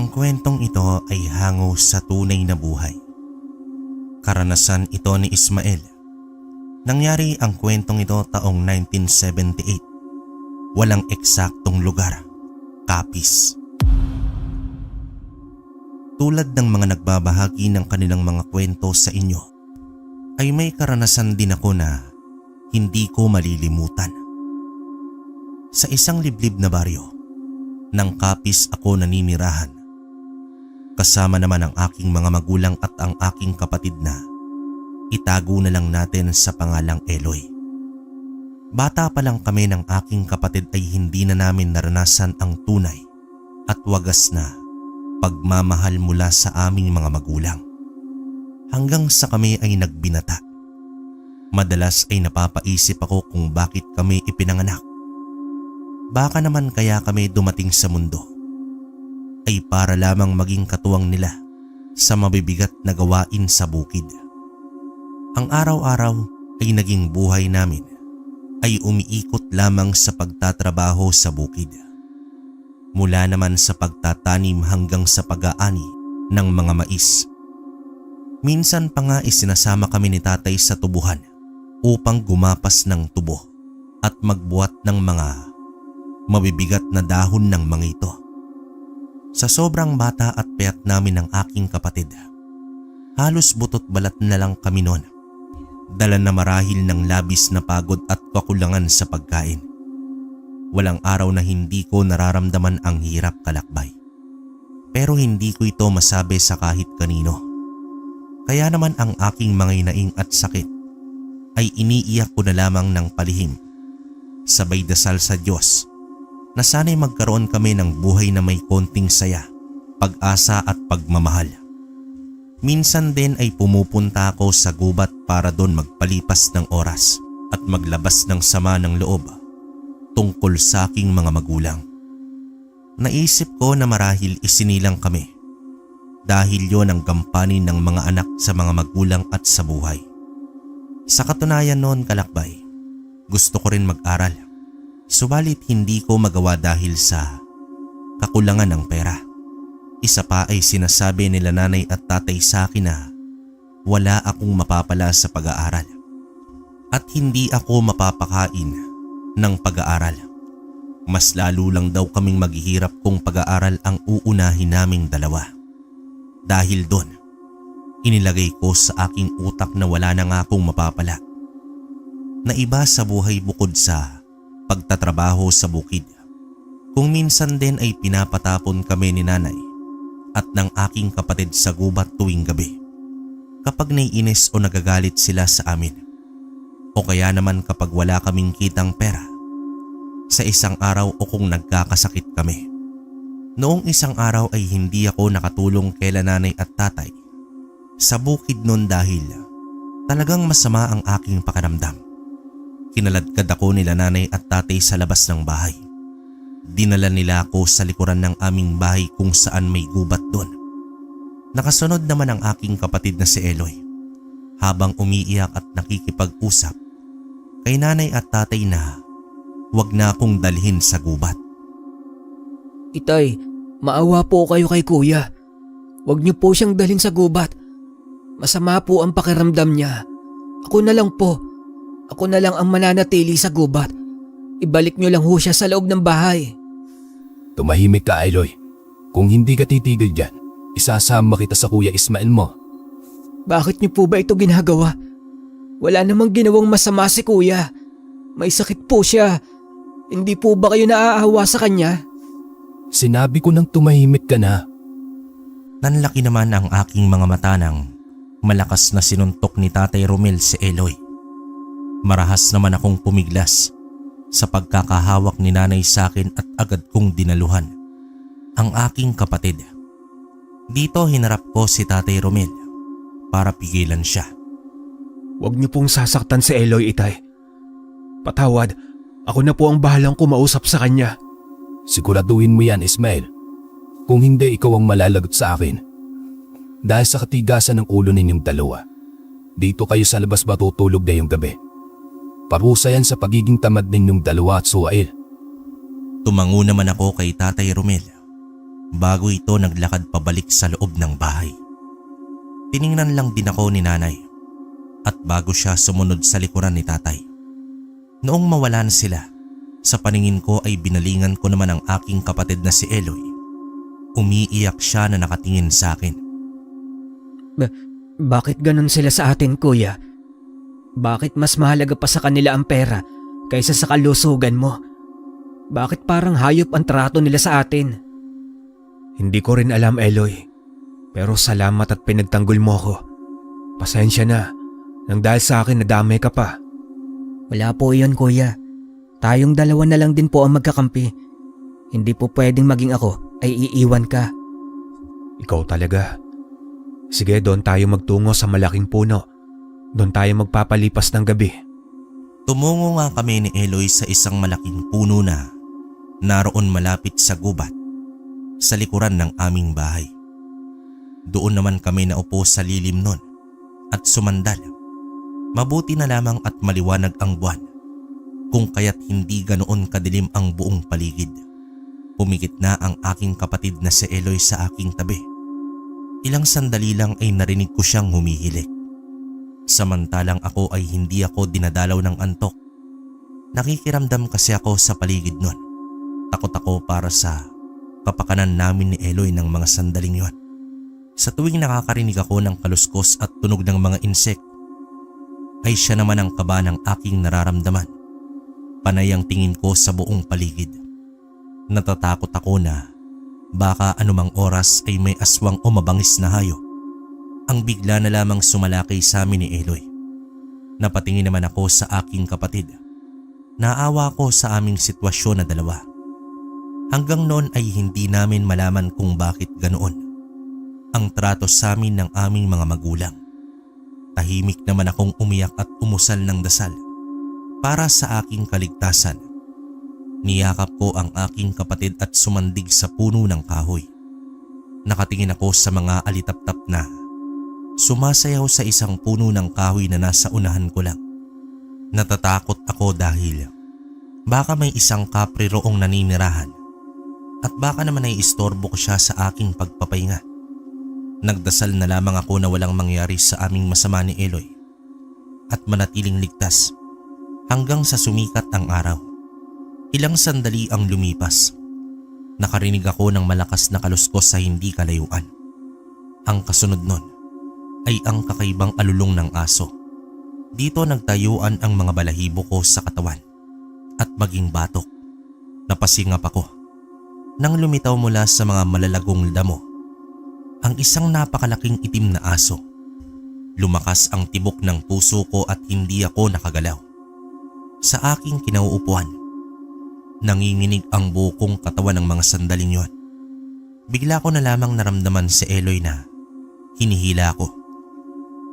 Ang kwentong ito ay hango sa tunay na buhay. Karanasan ito ni Ismael. Nangyari ang kwentong ito taong 1978. Walang eksaktong lugar. Capiz. Tulad ng mga nagbabahagi ng kanilang mga kwento sa inyo, ay may karanasan din ako na hindi ko malilimutan. Sa isang liblib na baryo, ng Capiz ako naninirahan. Kasama naman ang aking mga magulang at ang aking kapatid na itago na lang natin sa pangalang Eloy. Bata pa lang kami ng aking kapatid ay hindi na namin naranasan ang tunay at wagas na pagmamahal mula sa aming mga magulang. Hanggang sa kami ay nagbinata. Madalas ay napapaisip ako kung bakit kami ipinanganak. Baka naman kaya kami dumating sa mundo ay para lamang maging katuwang nila sa mabibigat na gawain sa bukid. Ang araw-araw ay naging buhay namin ay umiikot lamang sa pagtatrabaho sa bukid. Mula naman sa pagtatanim hanggang sa pag-aani ng mga mais. Minsan pa nga isinasama kami ni tatay sa tubuhan upang gumapas ng tubo at magbuhat ng mga mabibigat na dahon ng mga ito. Sa sobrang bata at payat namin ng aking kapatid, halos butot balat na lang kami noon. Dala na marahil ng labis na pagod at kakulangan sa pagkain. Walang araw na hindi ko nararamdaman ang hirap kalakbay. Pero hindi ko ito masabi sa kahit kanino. Kaya naman ang aking mga inaing at sakit ay iniiyak ko na lamang ng palihim. Sabay dasal sa Diyos na sana'y magkaroon kami ng buhay na may konting saya, pag-asa at pagmamahal. Minsan din ay pumupunta ako sa gubat para doon magpalipas ng oras at maglabas ng sama ng loob tungkol sa aking mga magulang. Naisip ko na marahil isinilang kami dahil yon ang gampanin ng mga anak sa mga magulang at sa buhay. Sa katunayan noon kalakbay, gusto ko rin mag-aral. Subalit hindi ko magawa dahil sa kakulangan ng pera. Isa pa ay sinasabi nila nanay at tatay sa akin na wala akong mapapala sa pag-aaral at hindi ako mapapakain ng pag-aaral. Mas lalo lang daw kaming maghihirap kung pag-aaral ang uunahin naming dalawa. Dahil doon, inilagay ko sa aking utak na wala na nga akong mapapala na iba sa buhay bukod sa pagtatrabaho sa bukid. Kung minsan din ay pinapatapon kami ni nanay at ng aking kapatid sa gubat tuwing gabi kapag naiinis o nagagalit sila sa amin. O kaya naman kapag wala kaming kitang pera sa isang araw o kung nagkakasakit kami. Noong isang araw ay hindi ako nakatulong kaila nanay at tatay sa bukid noon dahil talagang masama ang aking pakiramdam. Kinaladkad ako nila nanay at tatay sa labas ng bahay. Dinala nila ako sa likuran ng aming bahay kung saan may gubat doon. Nakasunod naman ang aking kapatid na si Eloy habang umiiyak at nakikipag-usap kay nanay at tatay na wag na akong dalhin sa gubat. Itay, maawa po kayo kay kuya. Huwag niyo po siyang dalhin sa gubat. Masama po ang pakiramdam niya. Ako na lang po. Ako na lang ang mananatili sa gubat. Ibalik niyo lang ho siya sa loob ng bahay. Tumahimik ka, Eloy. Kung hindi ka titigil dyan, isasama kita sa kuya Ismael mo. Bakit niyo po ba ito ginagawa? Wala namang ginawang masama si kuya. May sakit po siya. Hindi po ba kayo naaawa sa kanya? Sinabi ko nang tumahimik ka na. Nanlaki naman ang aking mga mata nang malakas na sinuntok ni Tatay Romel si Eloy. Marahas naman akong pumiglas sa pagkakahawak ni nanay sa akin at agad kong dinaluhan ang aking kapatid. Dito hinarap ko si Tatay Romel para pigilan siya. Huwag niyo pong sasaktan si Eloy, itay. Patawad, ako na po ang bahalang kumausap sa kanya. Siguraduhin mo yan, Ismael. Kung hindi, ikaw ang malalagot sa akin. Dahil sa katigasan ng ulo ninyong dalawa, dito kayo sa labas matutulog ngayong gabi. Parusa yan sa pagiging tamad ninyong dalawa at Suail. Tumango naman ako kay Tatay Romel bago ito naglakad pabalik sa loob ng bahay. Tiningnan lang din ako ni nanay at bago siya sumunod sa likuran ni tatay. Noong mawalan sila, sa paningin ko ay binalingan ko naman ang aking kapatid na si Eloy. Umiiyak siya na nakatingin sa akin. Bakit ganun sila sa atin, kuya? Bakit mas mahalaga pa sa kanila ang pera kaysa sa kalusugan mo? Bakit parang hayop ang trato nila sa atin? Hindi ko rin alam, Eloy. Pero salamat at pinagtanggol mo ako. Pasensya na, nang dahil sa akin nadamay ka pa. Wala po iyon, kuya. Tayong dalawa na lang din po ang magkakampi. Hindi po pwedeng maging ako ay iiwan ka. Ikaw talaga. Sige, doon tayo magtungo sa malaking puno. Doon tayo magpapalipas ng gabi. Tumungo nga kami ni Eloy sa isang malaking puno na naroon malapit sa gubat sa likuran ng aming bahay. Doon naman kami naupo sa lilim nun at sumandal. Mabuti na lamang at maliwanag ang buwan, kung kaya't hindi ganoon kadilim ang buong paligid. Pumikit na ang aking kapatid na si Eloy sa aking tabi. Ilang sandali lang ay narinig ko siyang humihilik. Samantalang ako ay hindi ako dinadalaw ng antok. Nakikiramdam kasi ako sa paligid nun. Takot ako para sa kapakanan namin ni Eloy ng mga sandaling yon. Sa tuwing nakakarinig ako ng kaluskos at tunog ng mga insek, ay siya naman ang kaba ng aking nararamdaman. Panay ang tingin ko sa buong paligid. Natatakot ako na baka anumang oras ay may aswang o mabangis na hayop ang bigla na lamang sumalakay sa amin ni Eloy. Napatingin naman ako sa aking kapatid. Naawa ko sa aming sitwasyon na dalawa. Hanggang noon ay hindi namin malaman kung bakit ganoon ang trato sa amin ng aming mga magulang. Tahimik naman akong umiyak at umusal ng dasal para sa aking kaligtasan. Niyakap ko ang aking kapatid at sumandig sa puno ng kahoy. Nakatingin ako sa mga alitaptap na sumasayaw sa isang puno ng kahoy na nasa unahan ko lang. Natatakot ako dahil baka may isang kapre roong naninirahan at baka naman ay istorbo ko siya sa aking pagpapahinga. Nagdasal na lamang ako na walang mangyari sa aming masama ni Eloy at manatiling ligtas hanggang sa sumikat ang araw. Ilang sandali ang lumipas. Nakarinig ako ng malakas na kaluskos sa hindi kalayuan. Ang kasunod nun ay ang kakaibang alulong ng aso. Dito nagtayuan ang mga balahibo ko sa katawan at maging batok. Napasingap ako nang lumitaw mula sa mga malalagong damo ang isang napakalaking itim na aso. Lumakas ang tibok ng puso ko at hindi ako nakagalaw. Sa aking kinauupuan, nanginginig ang bukong katawan ng mga sandaling yon. Bigla ko na lamang naramdaman si Eloy na hinihila ako.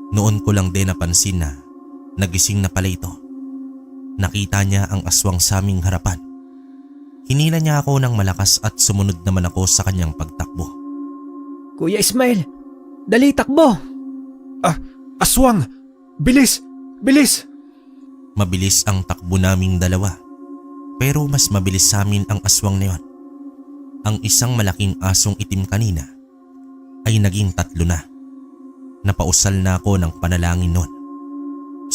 Noon ko lang din napansin na nagising na pala ito. Nakita niya ang aswang sa aming harapan. Hinila niya ako ng malakas at sumunod naman ako sa kanyang pagtakbo. Kuya Ismail, dali takbo! Aswang! Bilis! Bilis! Mabilis ang takbo naming dalawa, pero mas mabilis sa amin ang aswang na yon. Ang isang malaking asong itim kanina ay naging 3 na. Napausal na ako ng panalangin nun.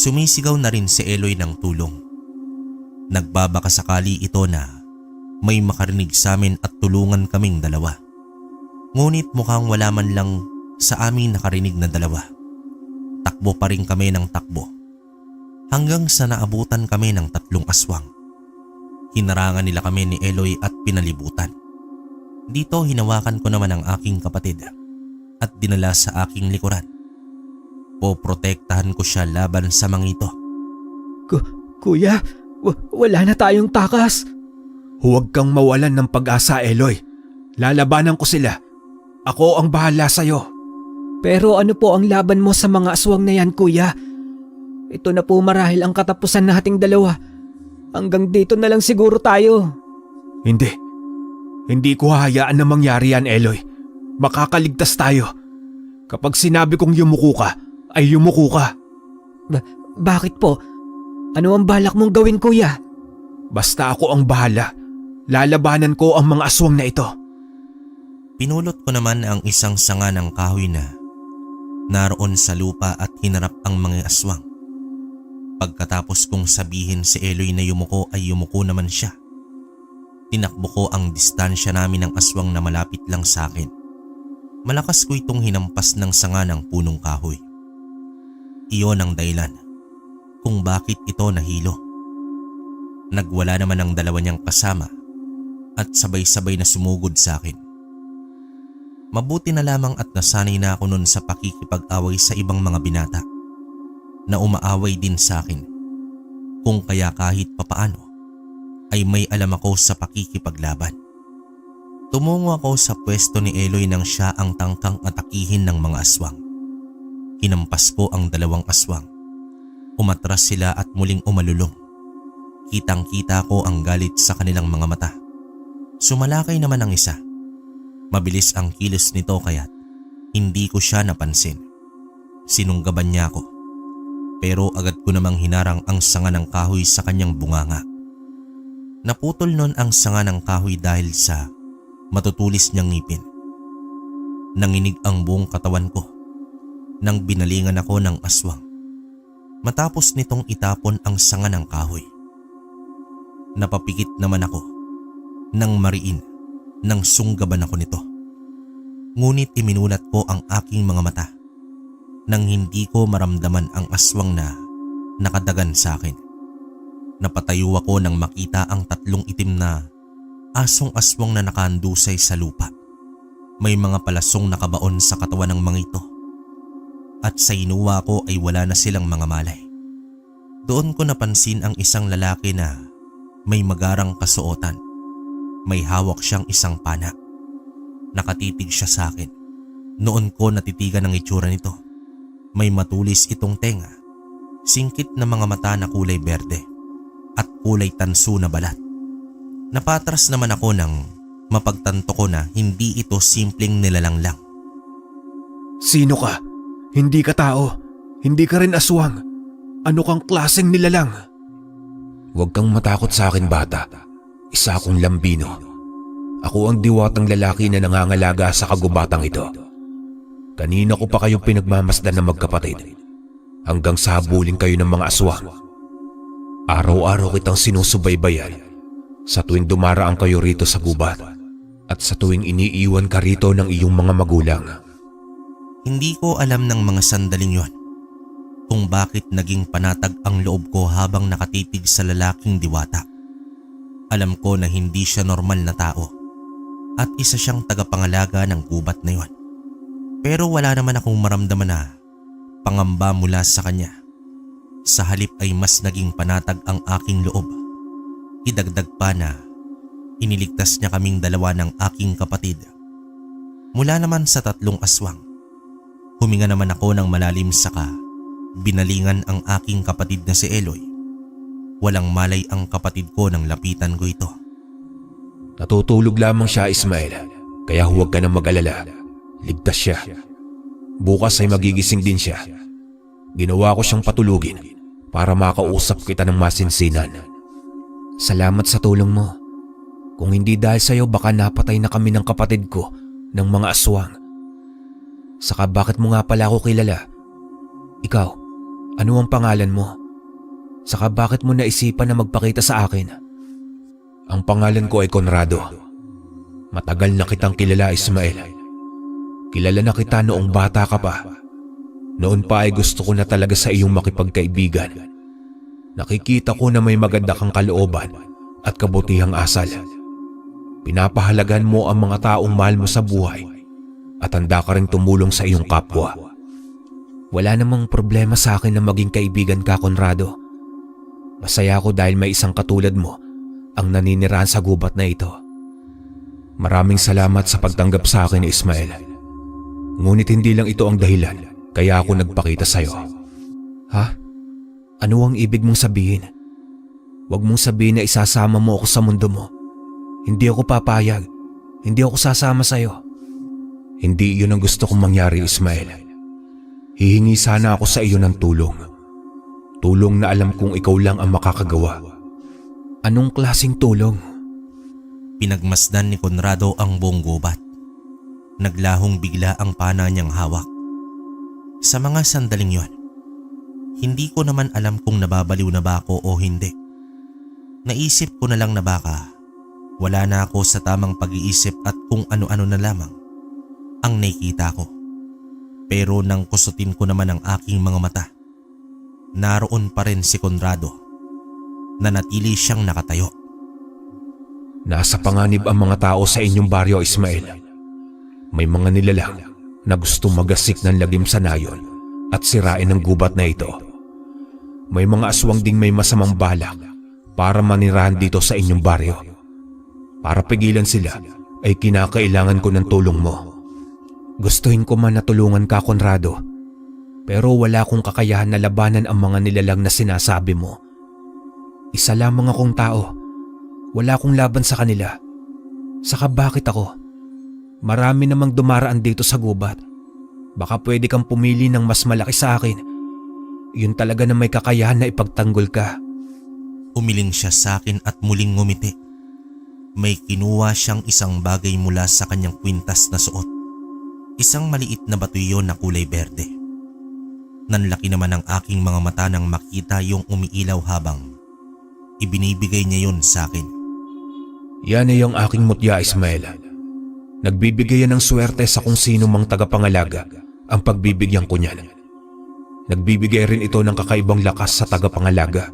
Sumisigaw na rin si Eloy ng tulong. Nagbabaka sakali ito na may makarinig sa amin at tulungan kaming dalawa. Ngunit mukhang wala man lang sa amin nakarinig na dalawa. Takbo pa rin kami ng takbo hanggang sa naabutan kami ng 3 aswang. Hinarangan nila kami ni Eloy at pinalibutan. Dito hinawakan ko naman ang aking kapatid at dinala sa aking likuran. Poprotektahan ko siya laban sa mga ito. Kuya, wala na tayong takas. Huwag kang mawalan ng pag-asa, Eloy. Lalabanan ko sila. Ako ang bahala sa'yo. Pero ano po ang laban mo sa mga aswang na yan, kuya? Ito na po marahil ang katapusan nating dalawa. Hanggang dito na lang siguro tayo. Hindi. Hindi ko hahayaan na mangyari yan, Eloy. Makakaligtas tayo. Kapag sinabi kong yumuko ka, ay yumuko ka. Bakit po? Ano ang balak mong gawin, kuya? Basta ako ang bahala. Lalabanan ko ang mga aswang na ito. Pinulot ko naman ang isang sanga ng kahoy na naroon sa lupa at hinarap ang mga aswang. Pagkatapos kong sabihin si Eloy na yumuko ay yumuko naman siya. Tinakbo ko ang distansya namin ng aswang na malapit lang sa akin. Malakas ko itong hinampas ng sanga ng punong kahoy. Iyon ang dahilan kung bakit ito nahilo. Nagwala naman ang dalawa niyang kasama at sabay-sabay na sumugod sa akin. Mabuti na lamang at nasanay na ako noon sa pakikipag-away sa ibang mga binata na umaaway din sa akin, kung kaya kahit papaano ay may alam ako sa pakikipaglaban. Tumungo ako sa pwesto ni Eloy nang siya ang tangkang atakihin ng mga aswang. Hinampas ko ang dalawang aswang. Umatras sila at muling umalulong. Kitang-kita ko ang galit sa kanilang mga mata. Sumalakay naman ang isa. Mabilis ang kilos nito kaya't hindi ko siya napansin. Sinunggaban niya ako. Pero agad ko namang hinarang ang sanga ng kahoy sa kanyang bunganga. Naputol nun ang sanga ng kahoy dahil sa matutulis niyang ngipin. Nanginig ang buong katawan ko nang binalingan ako ng aswang. Matapos nitong itapon ang sanga ng kahoy. Napapikit naman ako nang mariin nang sunggaban ako nito. Ngunit iminulat ko ang aking mga mata nang hindi ko maramdaman ang aswang na nakadagan sa akin. Napatayo ako nang makita ang tatlong itim na asong-aswang na nakahandusay sa lupa. May mga palasong nakabaon sa katawan ng mga ito. At sa inuwa ko ay wala na silang mga malay. Doon ko napansin ang isang lalaki na may magarang kasuotan. May hawak siyang isang pana. Nakatitig siya sa akin. Noon ko natitigan ang itsura nito. May matulis itong tenga, singkit na mga mata na kulay berde at kulay tanso na balat. Napatras naman ako nang mapagtanto ko na hindi ito simpleng nilalang lang. Sino ka? Hindi ka tao. Hindi ka rin aswang. Ano kang klaseng nilalang? Huwag kang matakot sa akin, bata. Isa akong lambino. Ako ang diwatang lalaki na nangangalaga sa kagubatang ito. Kanina ko pa kayong pinagmamasdan na magkapatid hanggang sa habulin kayo ng mga aswang. Araw-araw kitang sinusubaybayan sa tuwing dumaraan kayo rito sa gubat at sa tuwing iniiwan ka rito ng iyong mga magulang. Hindi ko alam ng mga sandaling yon kung bakit naging panatag ang loob ko habang nakatitig sa lalaking diwata. Alam ko na hindi siya normal na tao at isa siyang tagapangalaga ng gubat na yon. Pero wala naman akong maramdaman na pangamba mula sa kanya. Sa halip ay mas naging panatag ang aking loob. Idagdag pa na iniligtas niya kaming dalawa ng aking kapatid. Mula naman sa tatlong aswang, huminga naman ako ng malalim saka binalingan ang aking kapatid na si Eloy. Walang malay ang kapatid ko nang lapitan ko ito. Natutulog lamang siya, Ismael, kaya huwag ka nang mag-alala. Ligtas siya. Bukas ay magigising din siya. Ginawa ko siyang patulugin para makausap kita ng masinsinan. Salamat sa tulong mo. Kung hindi dahil sa'yo baka napatay na kami ng kapatid ko ng mga aswang. Saka bakit mo nga pala ako kilala? Ikaw, ano ang pangalan mo? Saka bakit mo naisipan na magpakita sa akin? Ang pangalan ko ay Conrado. Matagal na kitang kilala, Ismael. Kilala na kita noong bata ka pa. Noon pa ay gusto ko na talaga sa iyong makipagkaibigan. Nakikita ko na may maganda kang kalooban at kabutihang asal. Pinapahalagan mo ang mga taong mahal mo sa buhay at handa ka rin tumulong sa iyong kapwa. Wala namang problema sa akin na maging kaibigan ka, Conrado. Masaya ako dahil may isang katulad mo ang naninirahan sa gubat na ito. Maraming salamat sa pagtanggap sa akin, Ismael. Ngunit hindi lang ito ang dahilan kaya ako nagpakita sa'yo. Ha? Ano ang ibig mong sabihin? Huwag mong sabihin na isasama mo ako sa mundo mo. Hindi ako papayag. Hindi ako sasama sa'yo. Hindi iyon ang gusto kong mangyari, Ismael. Hihingi sana ako sa iyo ng tulong. Tulong na alam kong ikaw lang ang makakagawa. Anong klaseng tulong? Pinagmasdan ni Conrado ang buong gubat. Naglahong bigla ang pana niyang hawak. Sa mga sandaling yon, hindi ko naman alam kung nababaliw na ba ako o hindi. Naisip ko na lang na baka wala na ako sa tamang pag-iisip at kung ano-ano na lamang ang nakita ko. Pero nang kusutin ko naman ang aking mga mata, naroon pa rin si Conrado. Nanatili siyang nakatayo. Nasa panganib ang mga tao sa inyong baryo, Ismael. May mga nilalang na gusto magasik ng lagim sa nayon at sirain ang gubat na ito. May mga aswang ding may masamang balak para manirahan dito sa inyong baryo. Para pigilan sila ay kinakailangan ko ng tulong mo. Gustuhin ko man na tulungan ka, Conrado, pero wala akong kakayahan na labanan ang mga nilalang na sinasabi mo. Isa lamang akong tao. Wala akong laban sa kanila. Saka bakit ako? Marami namang dumaraan dito sa gubat. Baka pwede kang pumili ng mas malaki sa akin. Yun talaga na may kakayahan na ipagtanggol ka. Umiling siya sa akin at muling ngumiti. May kinuha siyang isang bagay mula sa kanyang kwintas na suot. Isang maliit na bato iyon na kulay berde. Nanlaki naman ang aking mga mata nang makita yung umiilaw habang ibinibigay niya yon sa akin. Yan ay ang aking mutya, Ismael. Nagbibigay yan ng swerte sa kung sino mang tagapangalaga ang pagbibigyan ko niyan. Nagbibigay rin ito ng kakaibang lakas sa tagapangalaga.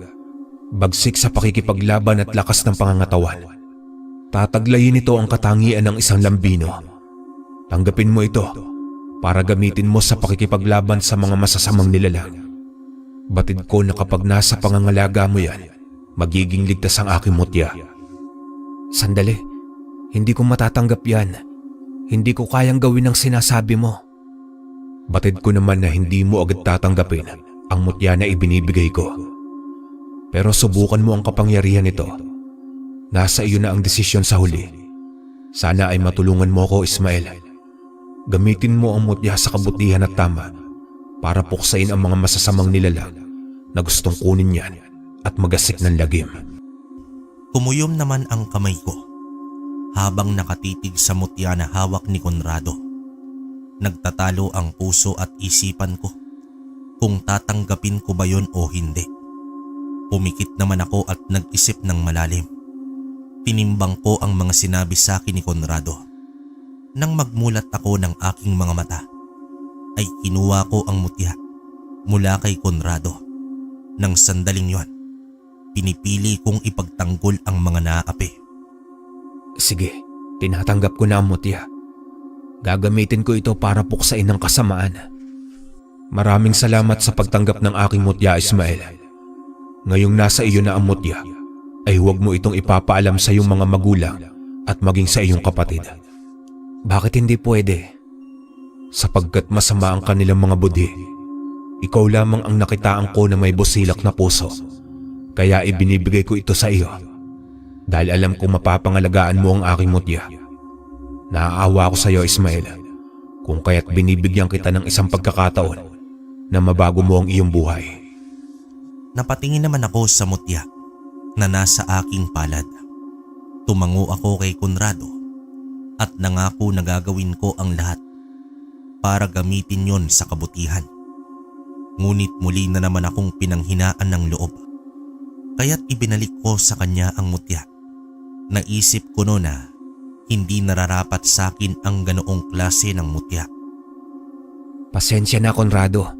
Bagsik sa pakikipaglaban at lakas ng pangangatawan. Tataglayin ito ang katangian ng isang lambino. Tanggapin mo ito para gamitin mo sa pakikipaglaban sa mga masasamang nilalang. Batid ko na kapag nasa pangangalaga mo yan, magiging ligtas ang aking mutya. Sandali, hindi ko matatanggap yan. Hindi ko kayang gawin ang sinasabi mo. Batid ko naman na hindi mo agad tatanggapin ang mutya na ibinibigay ko. Pero subukan mo ang kapangyarihan nito. Nasa iyo na ang desisyon sa huli. Sana ay matulungan mo ko, Ismael. Gamitin mo ang mutya sa kabutihan at tama para puksain ang mga masasamang nilalang na gustong kunin yan at magasik ng lagim. Kumuyom naman ang kamay ko habang nakatitig sa mutya na hawak ni Conrado. Nagtatalo ang puso at isipan ko kung tatanggapin ko ba yon o hindi. Pumikit naman ako at nag-isip ng malalim. Tinimbang ko ang mga sinabi sa akin ni Conrado. Nang magmulat ako ng aking mga mata, ay kinuha ko ang mutya mula kay Conrado. Nang sandaling yon, pinipili kong ipagtanggol ang mga naapi. Sige, tinatanggap ko na ang mutya. Gagamitin ko ito para puksain ang kasamaan. Maraming salamat sa pagtanggap ng aking mutya, Ismael. Ngayong nasa iyo na ang mutya, ay huwag mo itong ipapaalam sa iyong mga magulang at maging sa iyong kapatid. Bakit hindi pwede? Sapagkat masama ang kanilang mga budhi. Ikaw lamang ang nakitaan ko na may busilak na puso. Kaya ibinibigay ko ito sa iyo. Dahil alam kong mapapangalagaan mo ang aking mutya. Naaawa ko sa iyo, Ismael, kung kaya't binibigyan kita ng isang pagkakataon na mabago mo ang iyong buhay. Napatingin naman ako sa mutya na nasa aking palad. Tumango ako kay Conrado at nangako na gagawin ko ang lahat para gamitin yon sa kabutihan. Ngunit muli na naman akong pinanghinaan ng loob. Kaya't ibinalik ko sa kanya ang mutya. Naisip ko noon na hindi nararapat sa akin ang ganoong klase ng mutya. Pasensya na, Conrado.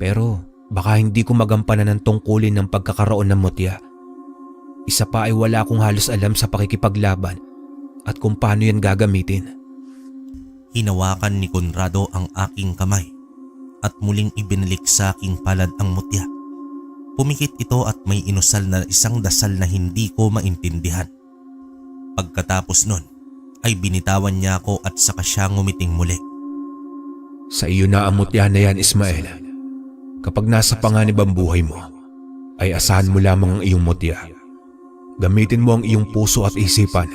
Pero baka hindi ko magampanan ng tungkulin ng pagkakaroon ng mutya. Isa pa ay wala akong halos alam sa pakikipaglaban at kung paano yan gagamitin. Hinawakan ni Conrado ang aking kamay at muling ibinalik sa aking palad ang mutya. Pumikit ito at may inusal na isang dasal na hindi ko maintindihan. Pagkatapos nun ay binitawan niya ako at saka siya ngumiting muli. Sa iyo na ang mutya na yan, Ismael. Kapag nasa panganib ang buhay mo, ay asahan mo lamang ang iyong mutya. Gamitin mo ang iyong puso at isipan.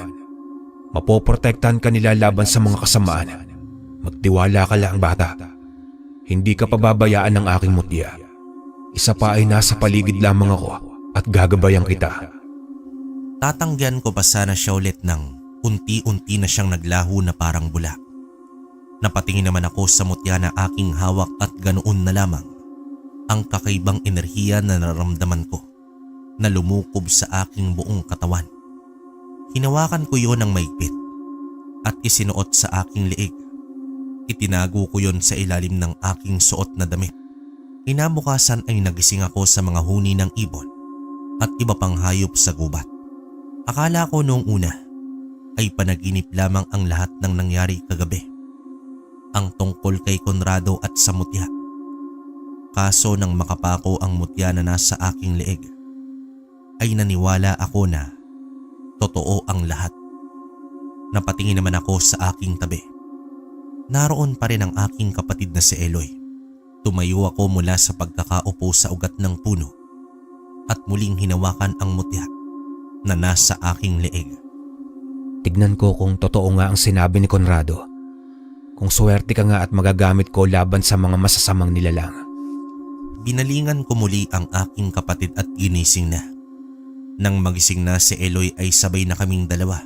Mapoprotektahan ka nila laban sa mga kasamaan. Magtiwala ka lang, bata. Hindi ka pababayaan ng aking mutya. Isa pa ay nasa paligid lamang ako at gagabayan kita. Tatanggihan ko pa sana siya ulit nang unti-unti na siyang naglaho na parang bula. Napatingin naman ako sa mutya na aking hawak at ganoon na lamang ang kakaibang enerhiya na nararamdaman ko na lumukob sa aking buong katawan. Hinawakan ko yon ng maigpit at isinuot sa aking liig. Itinago ko yon sa ilalim ng aking suot na damit. Kinabukasan ay nagising ako sa mga huni ng ibon at iba pang hayop sa gubat. Akala ko noong una ay panaginip lamang ang lahat ng nangyari kagabi. Ang tungkol kay Conrado at sa mutya. Kaso nang makapako ang mutya na nasa aking leeg, ay naniwala ako na totoo ang lahat. Napatingin naman ako sa aking tabi. Naroon pa rin ang aking kapatid na si Eloy. Tumayo ako mula sa pagkakaupo sa ugat ng puno at muling hinawakan ang mutya na nasa aking leeg. Tignan ko kung totoo nga ang sinabi ni Conrado. Kung swerte ka nga at magagamit ko laban sa mga masasamang nilalang. Binalingan ko muli ang aking kapatid at ginising na. Nang magising na si Eloy ay sabay na kaming dalawa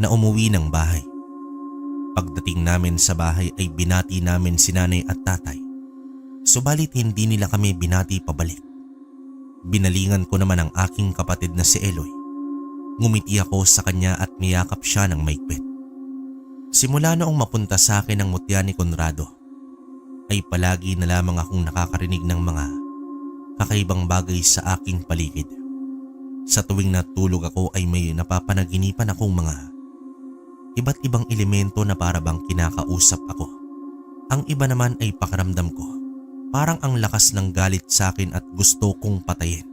na umuwi ng bahay. Pagdating namin sa bahay ay binati namin si nanay at tatay. Subalit hindi nila kami binati pabalik. Binalingan ko naman ang aking kapatid na si Eloy. Ngumiti ako sa kanya at niyakap siya ng maigpit. Simula noong mapunta sa akin ang mutya ni Conrado, ay palagi na lamang akong nakakarinig ng mga kakaibang bagay sa aking paligid. Sa tuwing natulog ako ay may napapanaginipan akong mga iba't ibang elemento na para bang kinakausap ako. Ang iba naman ay pakiramdam ko. Parang ang lakas ng galit sa akin at gusto kong patayin.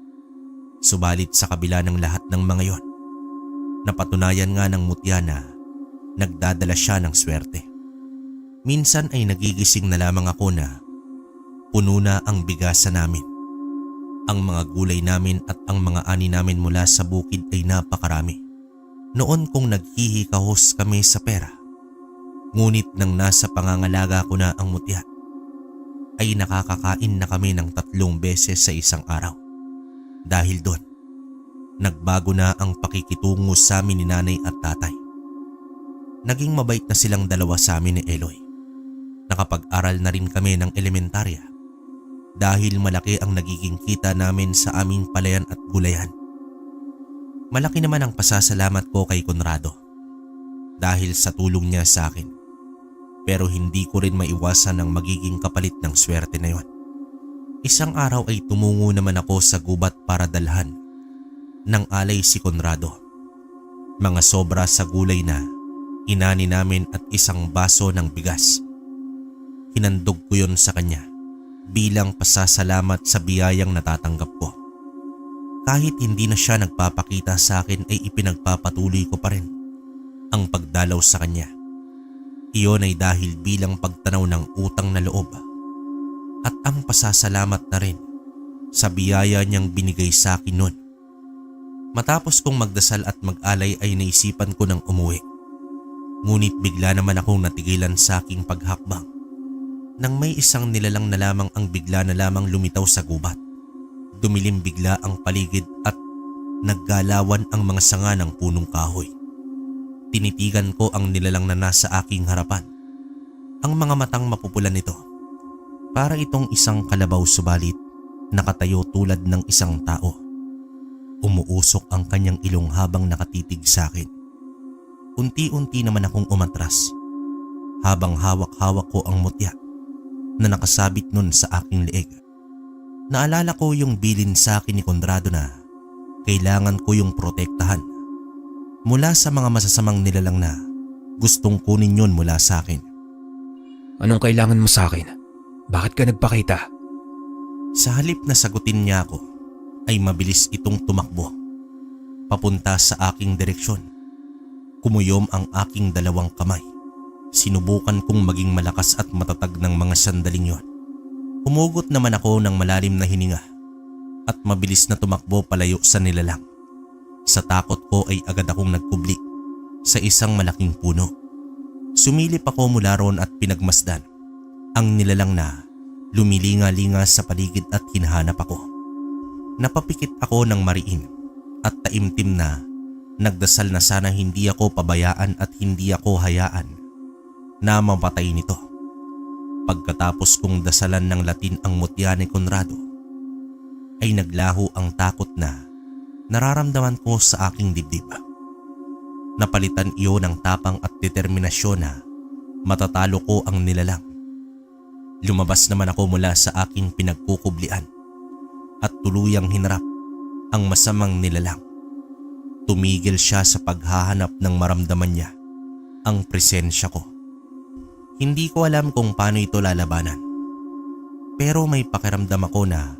Subalit sa kabila ng lahat ng mga yon, napatunayan nga ng mutya na nagdadala siya ng swerte. Minsan ay nagigising na lamang ako na puno na ang bigasan namin. Ang mga gulay namin at ang mga ani namin mula sa bukid ay napakarami. Noon kong naghihikahos kami sa pera. Ngunit nang nasa pangangalaga ko na ang mutya, ay nakakakain na kami ng 3 beses sa isang araw. Dahil doon, nagbago na ang pakikitungo sa amin ni nanay at tatay. Naging mabait na silang dalawa sa amin ni Eloy. Nakapag-aral na rin kami ng elementarya dahil malaki ang nagiging kita namin sa aming palayan at gulayan. Malaki naman ang pasasalamat ko kay Conrado dahil sa tulong niya sa akin. Pero hindi ko rin maiwasan ang magiging kapalit ng swerte na yon. Isang araw ay tumungo naman ako sa gubat para dalhan ng alay si Conrado. Mga sobra sa gulay na inani namin at isang baso ng bigas. Hinandog ko yon sa kanya bilang pasasalamat sa biyayang natatanggap ko. Kahit hindi na siya nagpapakita sa akin ay ipinagpapatuloy ko pa rin ang pagdalaw sa kanya. Iyon ay dahil bilang pagtanaw ng utang na loob at ang pasasalamat na rin sa biyaya niyang binigay sa akin noon. Matapos kong magdasal at mag-alay ay naisipan ko ng umuwi. Ngunit bigla naman akong natigilan sa aking paghakbang nang may isang nilalang na lamang ang bigla na lamang lumitaw sa gubat. Dumilim bigla ang paligid at naggalawan ang mga sanga ng punong kahoy. Tinitigan ko ang nilalang na nasa aking harapan. Ang mga matang mapupula nito, para itong isang kalabaw subalit nakatayo tulad ng isang tao. Umuusok ang kanyang ilong habang nakatitig sa akin. Unti-unti naman akong umatras habang hawak-hawak ko ang mutya na nakasabit nun sa aking leeg. Naalala ko yung bilin sa akin ni Conrado na kailangan ko yung protektahan mula sa mga masasamang nilalang na gustong kunin yun mula sa akin. Anong kailangan mo sa akin? Bakit ka nagpakita? Sa halip na sagutin niya ako, ay mabilis itong tumakbo papunta sa aking direksyon. Kumuyom ang aking 2 kamay. Sinubukan kong maging malakas at matatag ng mga sandaling yon. Humugot naman ako ng malalim na hininga at mabilis na tumakbo palayo sa nilalang. Sa takot ko ay agad akong nagkubli sa isang malaking puno. Sumilip ako mula roon at pinagmasdan ang nilalang na lumilinga-linga sa paligid at hinahanap ako. Napapikit ako ng mariin at taimtim na nagdasal na sana hindi ako pabayaan at hindi ako hayaan na mapatay nito. Pagkatapos kong dasalan ng Latin ang mutya ni Conrado, ay naglaho ang takot na nararamdaman ko sa aking dibdib. Napalitan iyon ng tapang at determinasyon na matatalo ko ang nilalang. Lumabas naman ako mula sa aking pinagkukublian at tuluyang hinarap ang masamang nilalang. Tumigil siya sa paghahanap ng maramdaman niya ang presensya ko. Hindi ko alam kung paano ito lalabanan. Pero may pakiramdam ako na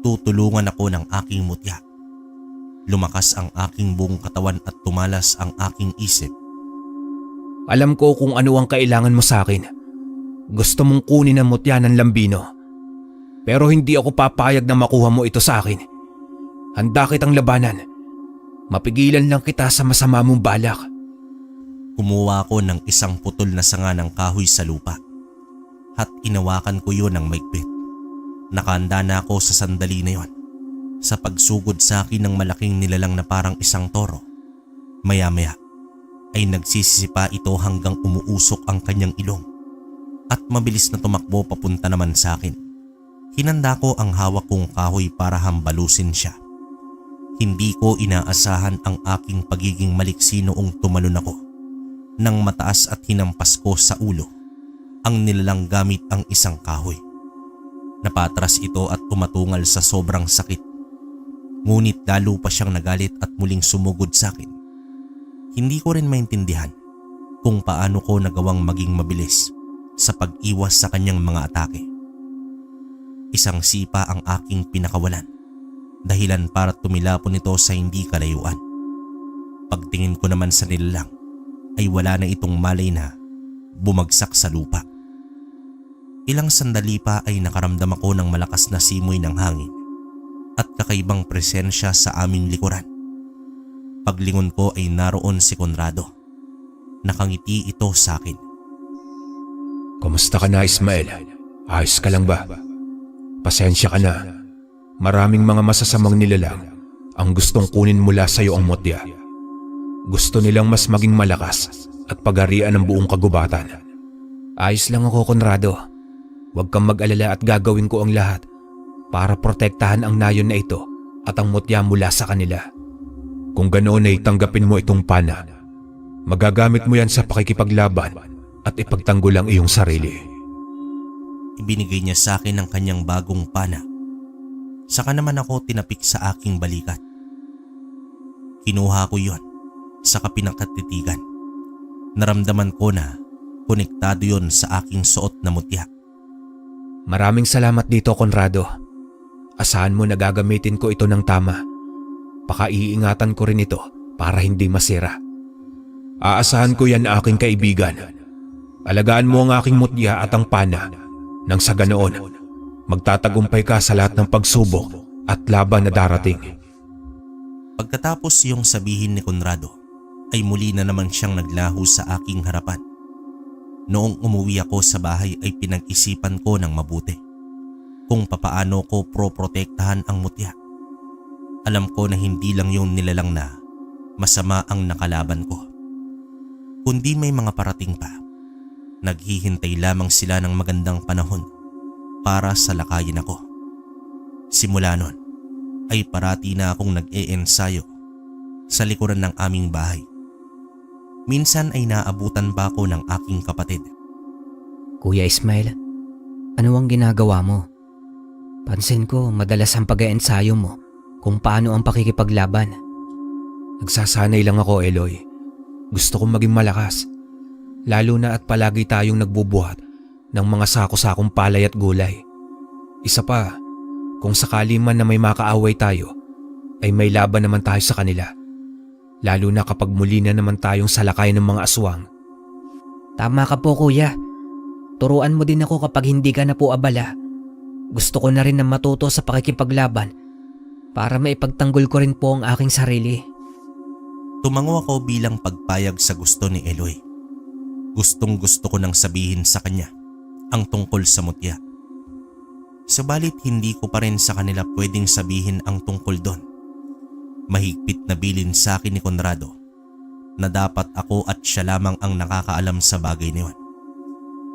tutulungan ako ng aking mutya. Lumakas ang aking buong katawan at tumalas ang aking isip. Alam ko kung ano ang kailangan mo sa akin. Gusto mong kunin ang mutya ng Lambino. Pero hindi ako papayag na makuha mo ito sa akin. Handa kitang labanan. Mapigilan lang kita sa masama mong balak. Kumuha ako ng isang putol na sanga ng kahoy sa lupa at inawakan ko yun ng maigpit. Nakahanda na ako sa sandali na yon sa pagsugod sa akin ng malaking nilalang na parang isang toro. Maya-maya ay nagsisisipa ito hanggang umuusok ang kanyang ilong at mabilis na tumakbo papunta naman sa akin. Hinanda ko ang hawak kong kahoy para hambalusin siya. Hindi ko inaasahan ang aking pagiging maliksi noong tumalon ako. Nang mataas at hinampas ko sa ulo ang nilalang gamit ang isang kahoy. Napatras ito at tumatungal sa sobrang sakit. Ngunit lalo pa siyang nagalit at muling sumugod sa akin. Hindi ko rin maintindihan kung paano ko nagawang maging mabilis sa pag-iwas sa kanyang mga atake. Isang sipa ang aking pinakawalan, dahilan para tumilapon ito sa hindi kalayuan. Pagtingin ko naman sa nilalang, ay wala na itong malay na bumagsak sa lupa. Ilang sandali pa ay nakaramdam ako ng malakas na simoy ng hangin at kakaibang presensya sa aming likuran. Paglingon ko ay naroon si Conrado. Nakangiti ito sa akin. Kumusta ka na, Ismael? Ayos ka lang ba? Pasensya ka na. Maraming mga masasamang nilalang ang gustong kunin mula sa iyo ang mutya. Gusto nilang mas maging malakas at pagharian ng buong kagubatan. Ayos lang ako, Conrado. Huwag kang mag-alala at gagawin ko ang lahat para protektahan ang nayon na ito at ang mutya mula sa kanila. Kung ganoon ay tanggapin mo itong pana. Magagamit mo yan sa pakikipaglaban at ipagtanggol ang iyong sarili. Ibinigay niya sa akin ang kanyang bagong pana. Saka naman ako tinapik sa aking balikat. Kinuha ko yon sa pinakatitigan. Naramdaman ko na konektado yon sa aking suot na mutya. Maraming salamat dito, Conrado. Asahan mo na gagamitin ko ito ng tama. Pakaiingatan ko rin ito para hindi masira. Aasahan ko yan, aking kaibigan. Alagaan mo ang aking mutya at ang pana nang sa ganoon magtatagumpay ka sa lahat ng pagsubok at laban na darating. Pagkatapos yung sabihin ni Conrado, ay muli na naman siyang naglaho sa aking harapan. Noong umuwi ako sa bahay ay pinag-isipan ko ng mabuti kung papaano ko proprotektahan ang mutya. Alam ko na hindi lang yung nilalang na masama ang nakalaban ko, kundi may mga parating pa. Naghihintay lamang sila ng magandang panahon para salakayin ako. Simula nun ay parati na akong nag-e-ensayo sa likuran ng aming bahay. Minsan ay naabutan pa ako ng aking kapatid. Kuya Ismael, ano ang ginagawa mo? Pansin ko madalas ang pag-eensayo mo kung paano ang pakikipaglaban. Nagsasanay lang ako, Eloy. Gusto kong maging malakas. Lalo na at palagi tayong nagbubuhat ng mga sako-sakong palay at gulay. Isa pa, kung sakali man na may makaaway tayo, ay may laban naman tayo sa kanila. Lalo na kapag muli na naman tayong salakay ng mga aswang. Tama ka po, kuya. Turuan mo din ako kapag hindi ka na po abala. Gusto ko na rin na matuto sa pakikipaglaban para maipagtanggol ko rin po ang aking sarili. Tumango ako bilang pagpayag sa gusto ni Eloy. Gustong gusto ko nang sabihin sa kanya ang tungkol sa mutya. Subalit hindi ko pa rin sa kanila pwedeng sabihin ang tungkol doon. Mahigpit na bilin sa akin ni Conrado na dapat ako at siya lamang ang nakakaalam sa bagay na yun.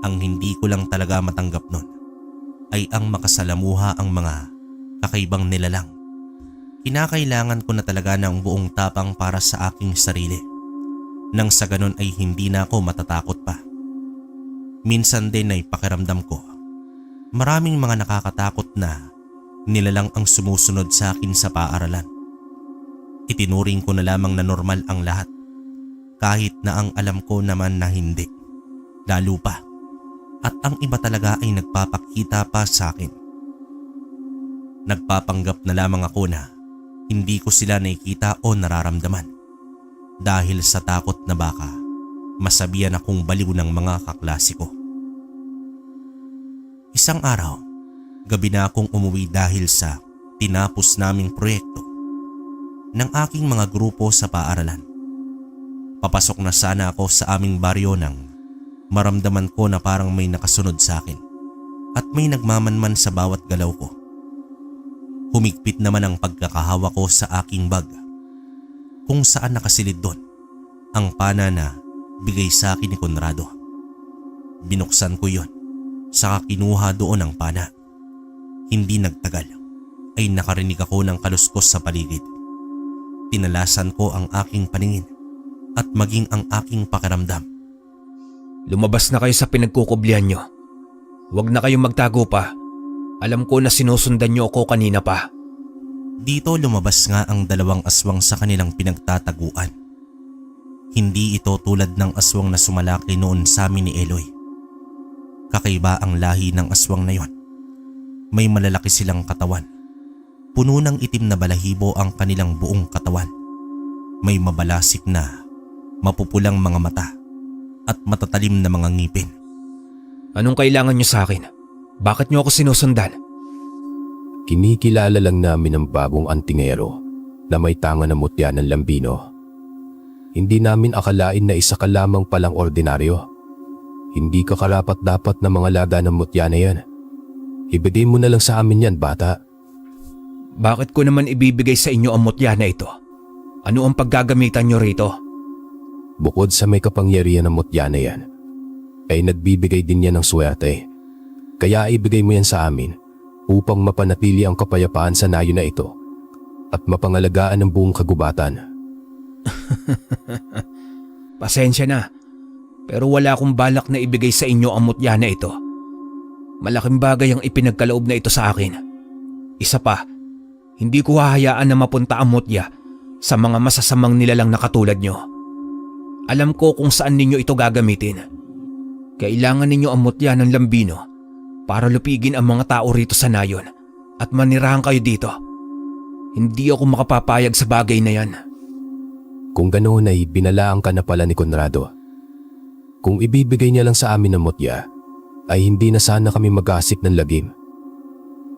Ang hindi ko lang talaga matanggap nun ay ang makasalamuha ang mga kakaibang nilalang. Kinakailangan ko na talaga ng buong tapang para sa aking sarili. Nang sa ganun ay hindi na ako matatakot pa. Minsan din ay pakiramdam ko, maraming mga nakakatakot na nilalang ang sumusunod sa akin sa paaralan. Itinuring ko na lamang na normal ang lahat, kahit na ang alam ko naman na hindi. Lalo pa, at ang iba talaga ay nagpapakita pa sa akin. Nagpapanggap na lamang ako na hindi ko sila nakikita o nararamdaman dahil sa takot na baka masabihan akong baliw ng mga kaklase ko. Isang araw, gabi na akong umuwi dahil sa tinapos naming proyekto ng aking mga grupo sa paaralan. Papasok na sana ako sa aming baryo nang maramdaman ko na parang may nakasunod sa akin at may nagmamanman sa bawat galaw ko. Humigpit naman ang pagkakahawa ko sa aking bag, kung saan nakasilid doon ang pana na bigay sa akin ni Conrado. Binuksan ko yon, saka kinuha doon ang pana. Hindi nagtagal ay nakarinig ako ng kaluskos sa paligid. Tinalasan ko ang aking paningin at maging ang aking pakiramdam. Lumabas na kayo sa pinagkukublihan nyo. Huwag na kayong magtago pa. Alam ko na sinusundan nyo ako kanina pa. Dito lumabas nga ang dalawang aswang sa kanilang pinagtataguan. Hindi ito tulad ng aswang na sumalaki noon sa amin ni Eloy. Kakaiba ang lahi ng aswang na yon. May malalaki silang katawan. Puno ng itim na balahibo ang kanilang buong katawan. May mabalasik na mapupulang mga mata at matatalim na mga ngipin. Anong kailangan nyo sa akin? Bakit nyo ako sinusundan? Kinikilala lang namin ang bagong antingero na may tanga na mutya ng lambino. Hindi namin akalain na isa ka lamang palang ordinaryo. Hindi ka karapat-dapat na mga laga ng mutya na yan. Ibigay mo na lang sa amin yan, bata. Bakit ko naman ibibigay sa inyo ang mutya na ito? Ano ang paggagamitan nyo rito? Bukod sa may kapangyarihan ng mutya na yan, ay nagbibigay din yan ng swerte. Kaya ibigay mo yan sa amin upang mapanatili ang kapayapaan sa nayo na ito at mapangalagaan ang buong kagubatan. Pasensya na, pero wala akong balak na ibigay sa inyo ang mutya na ito. Malaking bagay ang ipinagkaloob na ito sa akin. Isa pa, hindi ko hahayaan na mapunta ang mutya sa mga masasamang nilalang na katulad nyo. Alam ko kung saan ninyo ito gagamitin. Kailangan ninyo ang mutya ng lambino para lupigin ang mga tao rito sa nayon at manirahan kayo dito. Hindi ako makapapayag sa bagay na yan. Kung ganoon ay binalaan ka na pala ni Conrado. Kung ibibigay niya lang sa amin ang mutya, ay hindi na sana kami mag-asik ng lagim.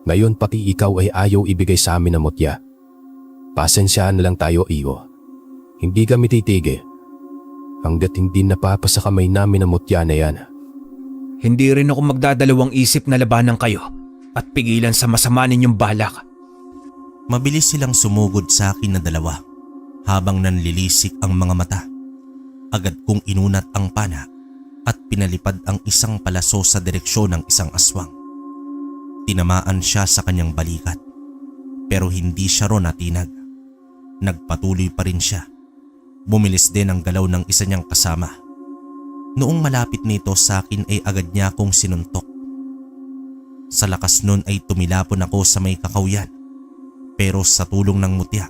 Ngayon pati ikaw ay ayaw ibigay sa amin ang mutya. Pasensyahan na lang tayo, iyo. Hindi kami titigil hanggat hindi napapasa kamay namin ang mutya na yan. Hindi rin ako magdadalawang isip na labanan kayo at pigilan sa masama ninyong balak. Mabilis silang sumugod sa akin na dalawa habang nanlilisik ang mga mata. Agad kong inunat ang pana at pinalipad ang isang palaso sa direksyon ng isang aswang. Tinamaan siya sa kanyang balikat pero hindi siya ron natinag. Nagpatuloy pa rin siya. Bumilis din ang galaw ng isa niyang kasama. Noong malapit nito sa akin ay agad niya akong sinuntok. Sa lakas nun ay tumilapon ako sa may kakawyan, pero sa tulong ng mutya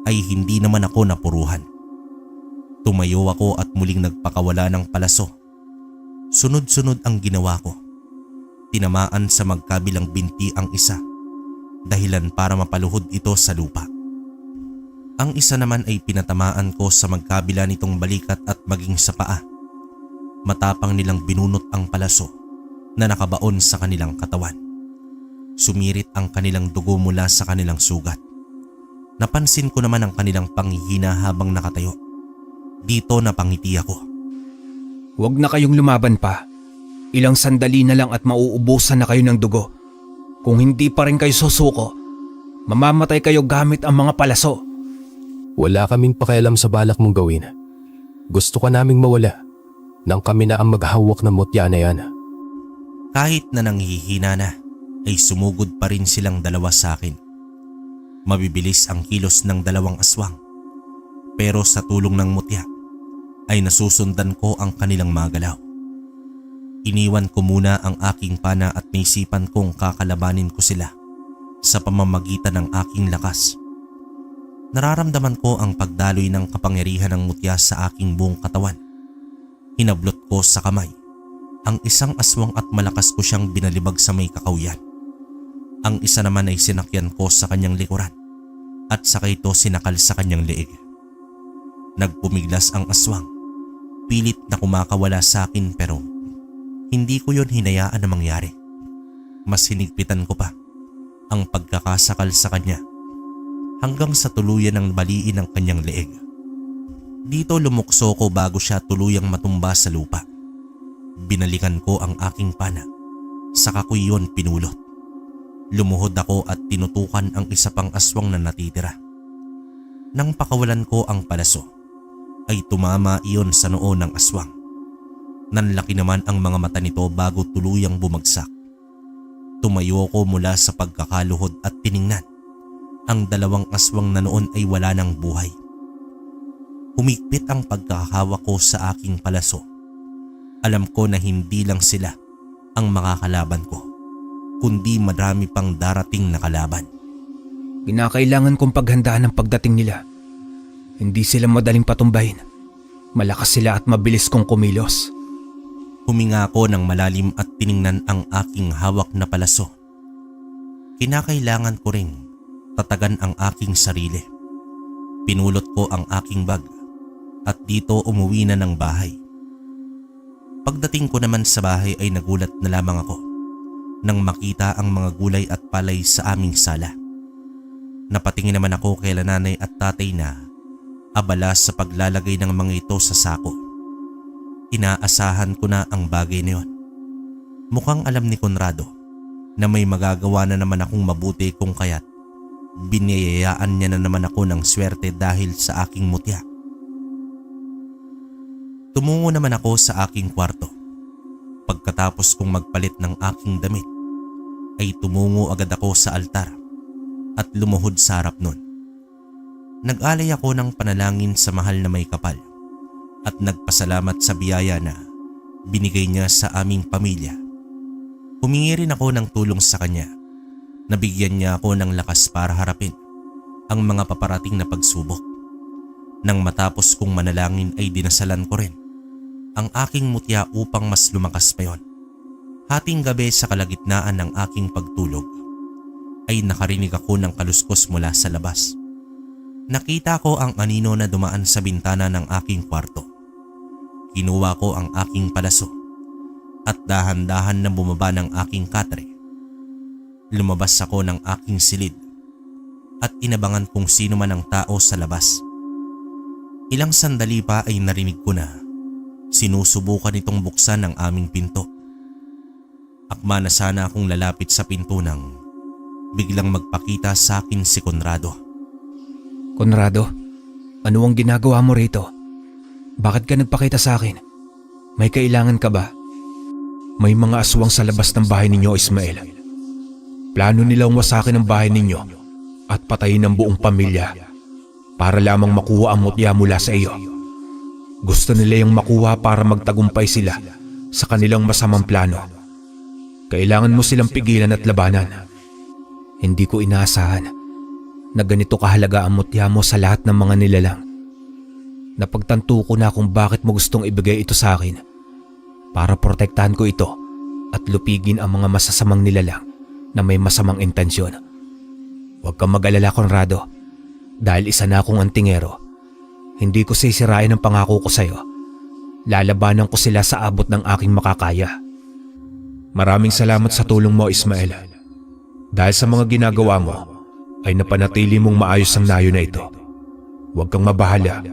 ay hindi naman ako napuruhan. Tumayo ako at muling nagpakawala ng palaso. Sunod-sunod ang ginawa ko. Tinamaan sa magkabilang binti ang isa, dahilan para mapaluhod ito sa lupa. Ang isa naman ay pinatamaan ko sa magkabila nitong balikat at maging sa paa. Matapang nilang binunot ang palaso na nakabaon sa kanilang katawan. Sumirit ang kanilang dugo mula sa kanilang sugat. Napansin ko naman ang kanilang panghihina habang nakatayo. Dito napangiti ako. Huwag na kayong lumaban pa. Ilang sandali na lang at mauubusan na kayo ng dugo. Kung hindi pa rin kayo susuko, mamamatay kayo gamit ang mga palaso. Wala kaming pakialam sa balak mong gawin. Gusto ka naming mawala. nang kami na ang maghawak ng mutya na yan. Kahit na nanghihina na, ay sumugod pa rin silang dalawa sa akin. Mabibilis ang kilos ng dalawang aswang. Pero sa tulong ng mutya, ay nasusundan ko ang kanilang mga galaw. Iniwan ko muna ang aking pana at naisipan kong kakalabanin ko sila sa pamamagitan ng aking lakas. Nararamdaman ko ang pagdaloy ng kapangyarihan ng mutya sa aking buong katawan. Hinablot ko sa kamay ang isang aswang at malakas ko siyang binalibag sa may kakawyan. Ang isa naman ay sinakyan ko sa kanyang likuran at saka ito sinakal sa kanyang leeg. Nagpumiglas ang aswang. Pilit na kumakawala sa akin pero hindi ko yon hinayaan na mangyari. Mas hinigpitan ko pa ang pagkakasakal sa kanya hanggang sa tuluyan ng baliin ang kanyang leeg. Dito lumukso ko bago siya tuluyang matumba sa lupa. Binalikan ko ang aking pana, saka ko iyon pinulot. Lumuhod ako at tinutukan ang isa pang aswang na natitira. Nang pakawalan ko ang palaso, ay tumama iyon sa noo ng aswang. Nanlaki naman ang mga mata nito bago tuluyang bumagsak. Tumayo ko mula sa pagkakaluhod at tiningnan. Ang dalawang aswang na noon ay wala ng buhay. Humigpit ang pagkakahawak ko sa aking palaso. Alam ko na hindi lang sila ang makakalaban ko, kundi marami pang darating na kalaban. Kinakailangan kong paghandaan ang pagdating nila. Hindi sila madaling patumbahin. Malakas sila at mabilis kong kumilos. Huminga ako ng malalim at tiningnan ang aking hawak na palaso. Kinakailangan ko ring tatagan ang aking sarili. Pinulot ko ang aking bag at dito umuwi na ng bahay. Pagdating ko naman sa bahay ay nagulat na lamang ako nang makita ang mga gulay at palay sa aming sala. Napatingin naman ako kay nanay at tatay na abala sa paglalagay ng mga ito sa sako. Inaasahan ko na ang bagay na yun. Mukhang alam ni Conrado na may magagawa na naman akong mabuti kung kaya't biniyayaan niya na naman ako ng swerte dahil sa aking mutya. Tumungo naman ako sa aking kwarto. Pagkatapos kong magpalit ng aking damit, ay tumungo agad ako sa altar at lumuhod sa harap nun. Nag-alay ako ng panalangin sa mahal na may kapal at nagpasalamat sa biyaya na binigay niya sa aming pamilya. Humingi rin ako ng tulong sa kanya. Nabigyan niya ako ng lakas para harapin ang mga paparating na pagsubok. Nang matapos kong manalangin ay dinasalan ko rin ang aking mutya upang mas lumakas pa yon. Hating gabi sa kalagitnaan ng aking pagtulog ay nakarinig ako ng kaluskos mula sa labas. Nakita ko ang anino na dumaan sa bintana ng aking kwarto. Kinuha ko ang aking palaso at dahan-dahan na bumaba ng aking katre. Lumabas ako ng aking silid at inabangan kung sino man ang tao sa labas. Ilang sandali pa ay narinig ko na sinusubukan itong buksan ang aming pinto. Akma na sana akong lalapit sa pinto nang biglang magpakita sa akin si Conrado. Conrado, ano ang ginagawa mo rito? Bakit ka nagpakita sa akin? May kailangan ka ba? May mga aswang sa labas ng bahay ninyo, Ismael. Plano nilang wasakin ang bahay ninyo at patayin ang buong pamilya para lamang makuha ang mutya mula sa iyo. Gusto nila yung makuha para magtagumpay sila sa kanilang masamang plano. Kailangan mo silang pigilan at labanan. Hindi ko inaasahan na ganito kahalaga ang mutya mo sa lahat ng mga nilalang. Napagtanto ko na kung bakit mo gustong ibigay ito sa akin para protektahan ko ito at lupigin ang mga masasamang nilalang na may masamang intensyon. Huwag kang mag-alala, Conrado, dahil isa na akong antingero. Hindi ko sisirain ang pangako ko sa iyo. Lalabanan ko sila sa abot ng aking makakaya. Maraming salamat sa tulong mo, Ismael. Dahil sa mga ginagawa mo, ay napanatili mong maayos ang nayo na ito. Huwag kang mabahala.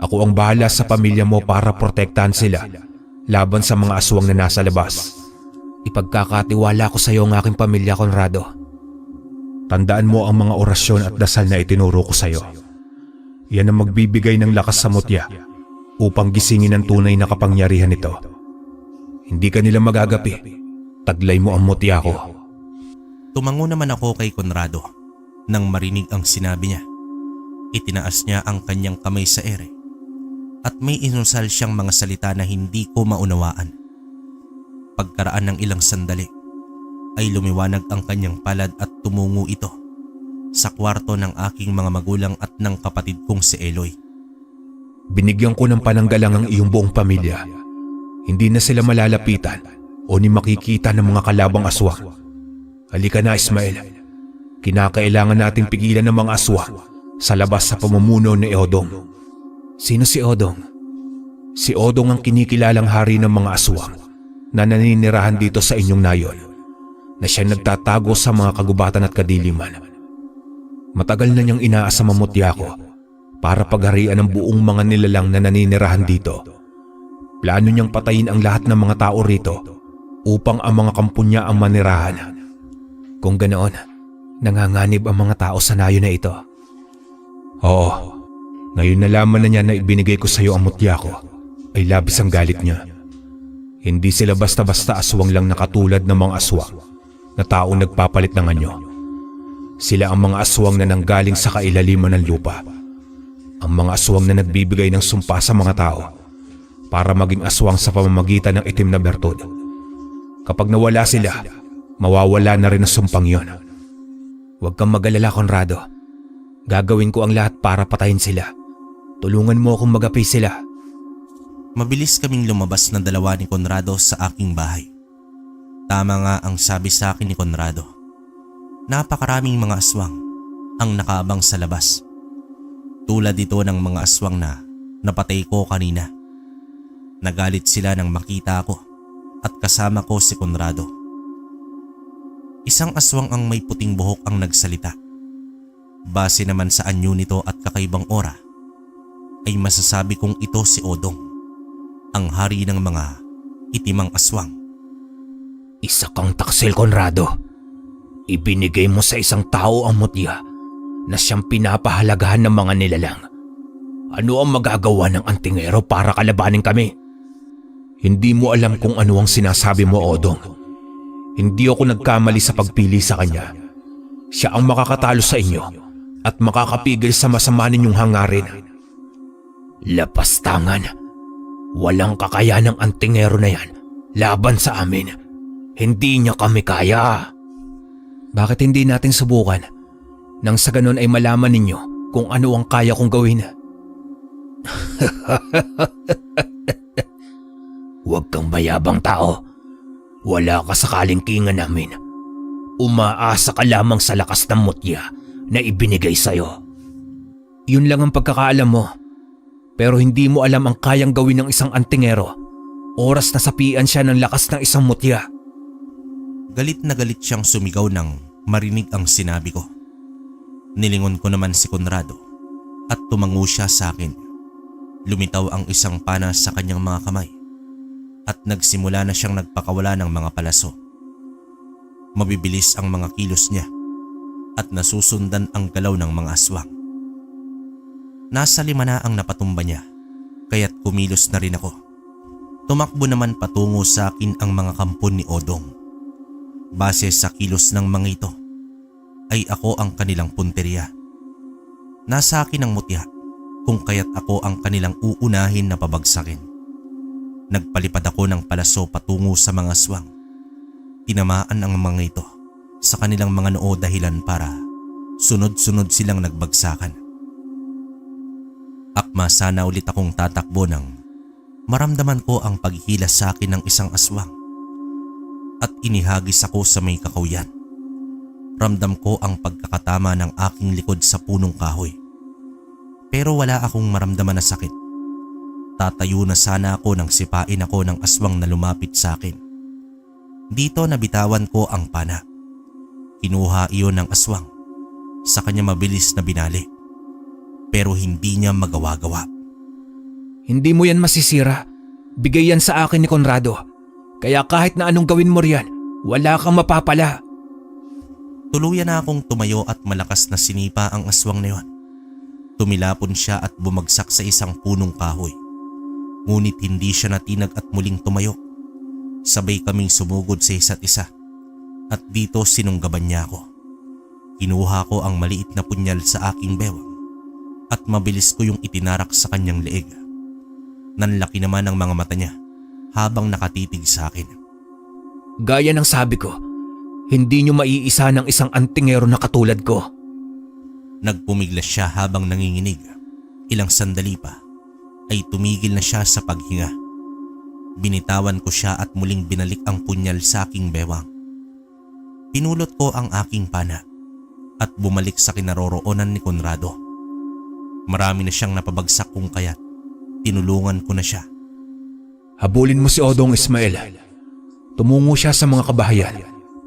Ako ang bahala sa pamilya mo para protektahan sila laban sa mga aswang na nasa labas. Ipagkakatiwala ko sa iyo ang aking pamilya, Conrado. Tandaan mo ang mga orasyon at dasal na itinuro ko sa iyo. Yan ang magbibigay ng lakas sa mutya upang gisingin ang tunay na kapangyarihan nito. Hindi ka nila magagapi. Taglay mo ang mutya ko. Tumango naman ako kay Conrado nang marinig ang sinabi niya. Itinaas niya ang kanyang kamay sa ere at may inusal siyang mga salita na hindi ko maunawaan. Pagkaraan ng ilang sandali ay lumiwanag ang kanyang palad at tumungo ito sa kwarto ng aking mga magulang at ng kapatid kong si Eloy. Binigyan ko ng pananggalang ang iyong buong pamilya. Hindi na sila malalapitan o ni makikita ng mga kalabang aswang. Halika na, Ismael. Kinakailangan nating pigilan ng mga aswang sa labas sa pamumuno ni Odong. Sino si Odong? Si Odong ang kinikilalang hari ng mga aswang na naninirahan dito sa inyong nayon, na siyang nagtatago sa mga kagubatan at kadiliman. Matagal na niyang inaasam ang mutya ko para pagharian ang buong mga nilalang na naninirahan dito. Plano niyang patayin ang lahat ng mga tao rito upang ang mga kampo niya ang manirahan. Kung ganoon, nanganganib ang mga tao sa nayon na ito. Oo, ngayon nalaman na niya na ibinigay ko sa iyo ang mutya ko, ay labis ang galit niya. Hindi sila basta-basta aswang lang na katulad ng mga aswang na taong nagpapalit ng anyo. Sila ang mga aswang na nanggaling sa kailaliman ng lupa. Ang mga aswang na nagbibigay ng sumpa sa mga tao para maging aswang sa pamamagitan ng itim na bertud. Kapag nawala sila, mawawala na rin ang sumpang yon. Huwag kang mag-alala, Conrado. Gagawin ko ang lahat para patayin sila. Tulungan mo akong magapi sila. Mabilis kaming lumabas na dalawa ni Conrado sa aking bahay. Tama nga ang sabi sa akin ni Conrado. Napakaraming mga aswang ang nakaabang sa labas. Tulad ito ng mga aswang na napatay ko kanina. Nagalit sila nang makita ako at kasama ko si Conrado. Isang aswang ang may puting buhok ang nagsalita. Base naman sa anyo nito at kakaibang aura, ay masasabi kong ito si Odong, ang hari ng mga itimang aswang. Isa kang taksil, Conrado. Ibinigay mo sa isang tao ang mutya na siyang pinapahalagahan ng mga nilalang. Ano ang magagawa ng antingero para kalabanin kami? Hindi mo alam kung ano ang sinasabi mo, Odong. Hindi ako nagkamali sa pagpili sa kanya. Siya ang makakatalo sa inyo at makakapigil sa masama ninyong hangarin. Lapastangan. Walang kakayanang antingero na yan laban sa amin. Hindi niya kami kaya. Bakit hindi natin subukan? Nang sa ganun ay malaman ninyo kung ano ang kaya kong gawin. Huwag kang mayabang tao. Wala ka sa kalingkingan namin. Umaasa ka lamang sa lakas ng mutya na ibinigay sa'yo. Yun lang ang pagkakaalam mo. Pero hindi mo alam ang kayang gawin ng isang antingero. Oras na sapian siya ng lakas ng isang mutya. Galit na galit siyang sumigaw nang marinig ang sinabi ko. Nilingon ko naman si Conrado at tumango siya sa akin. Lumitaw ang isang pana sa kanyang mga kamay at nagsimula na siyang nagpakawala ng mga palaso. Mabibilis ang mga kilos niya at nasusundan ang galaw ng mga aswang. Nasa 5 na ang napatumba niya, kaya't kumilos na rin ako. Tumakbo naman patungo sa akin ang mga kampon ni Odong. Base sa kilos ng mga ito, ay ako ang kanilang punteriya. Nasa akin ang mutya, kung kaya't ako ang kanilang uunahin na pabagsakin. Nagpalipad ako ng palaso patungo sa mga aswang. Tinamaan ang mga ito sa kanilang mga noo dahilan para sunod-sunod silang nagbagsakan. Akma sana ulit akong tatakbo nang maramdaman ko ang paghihila sa akin ng isang aswang at inihagis ako sa may kakawyan. Ramdam ko ang pagkakatama ng aking likod sa punong kahoy. Pero wala akong maramdaman na sakit. Tatayo na sana ako nang sipain ako ng aswang na lumapit sa akin. Dito nabitawan ko ang pana. Kinuha iyon ng aswang sa kanya mabilis na binali. Pero hindi niya magawa-gawa. Hindi mo yan masisira. Bigay yan sa akin ni Conrado. Kaya kahit na anong gawin mo riyan, wala kang mapapala. Tuluyan na akong tumayo at malakas na sinipa ang aswang na yon. Tumilapon siya at bumagsak sa isang punong kahoy Ngunit hindi siya natinag at muling tumayo. Sabay kaming sumugod sa isa't isa at dito sinunggaban niya ako. Kinuha ko ang maliit na punyal sa aking bewang at mabilis ko yung itinarak sa kanyang leeg. Nanlaki naman ang mga mata niya habang nakatitig sa akin. Gaya ng sabi ko, hindi niyo maiisa ng isang antingero na katulad ko. Nagpumiglas siya habang nanginginig. Ilang sandali pa ay tumigil na siya sa paghinga. Binitawan ko siya at muling binalik ang punyal sa aking bewang. Pinulot ko ang aking pana at bumalik sa kinaroroonan ni Conrado. Marami na siyang napabagsak kung kaya't tinulungan ko na siya. Habulin mo si Odong, Ismael. Tumungo siya sa mga kabahayan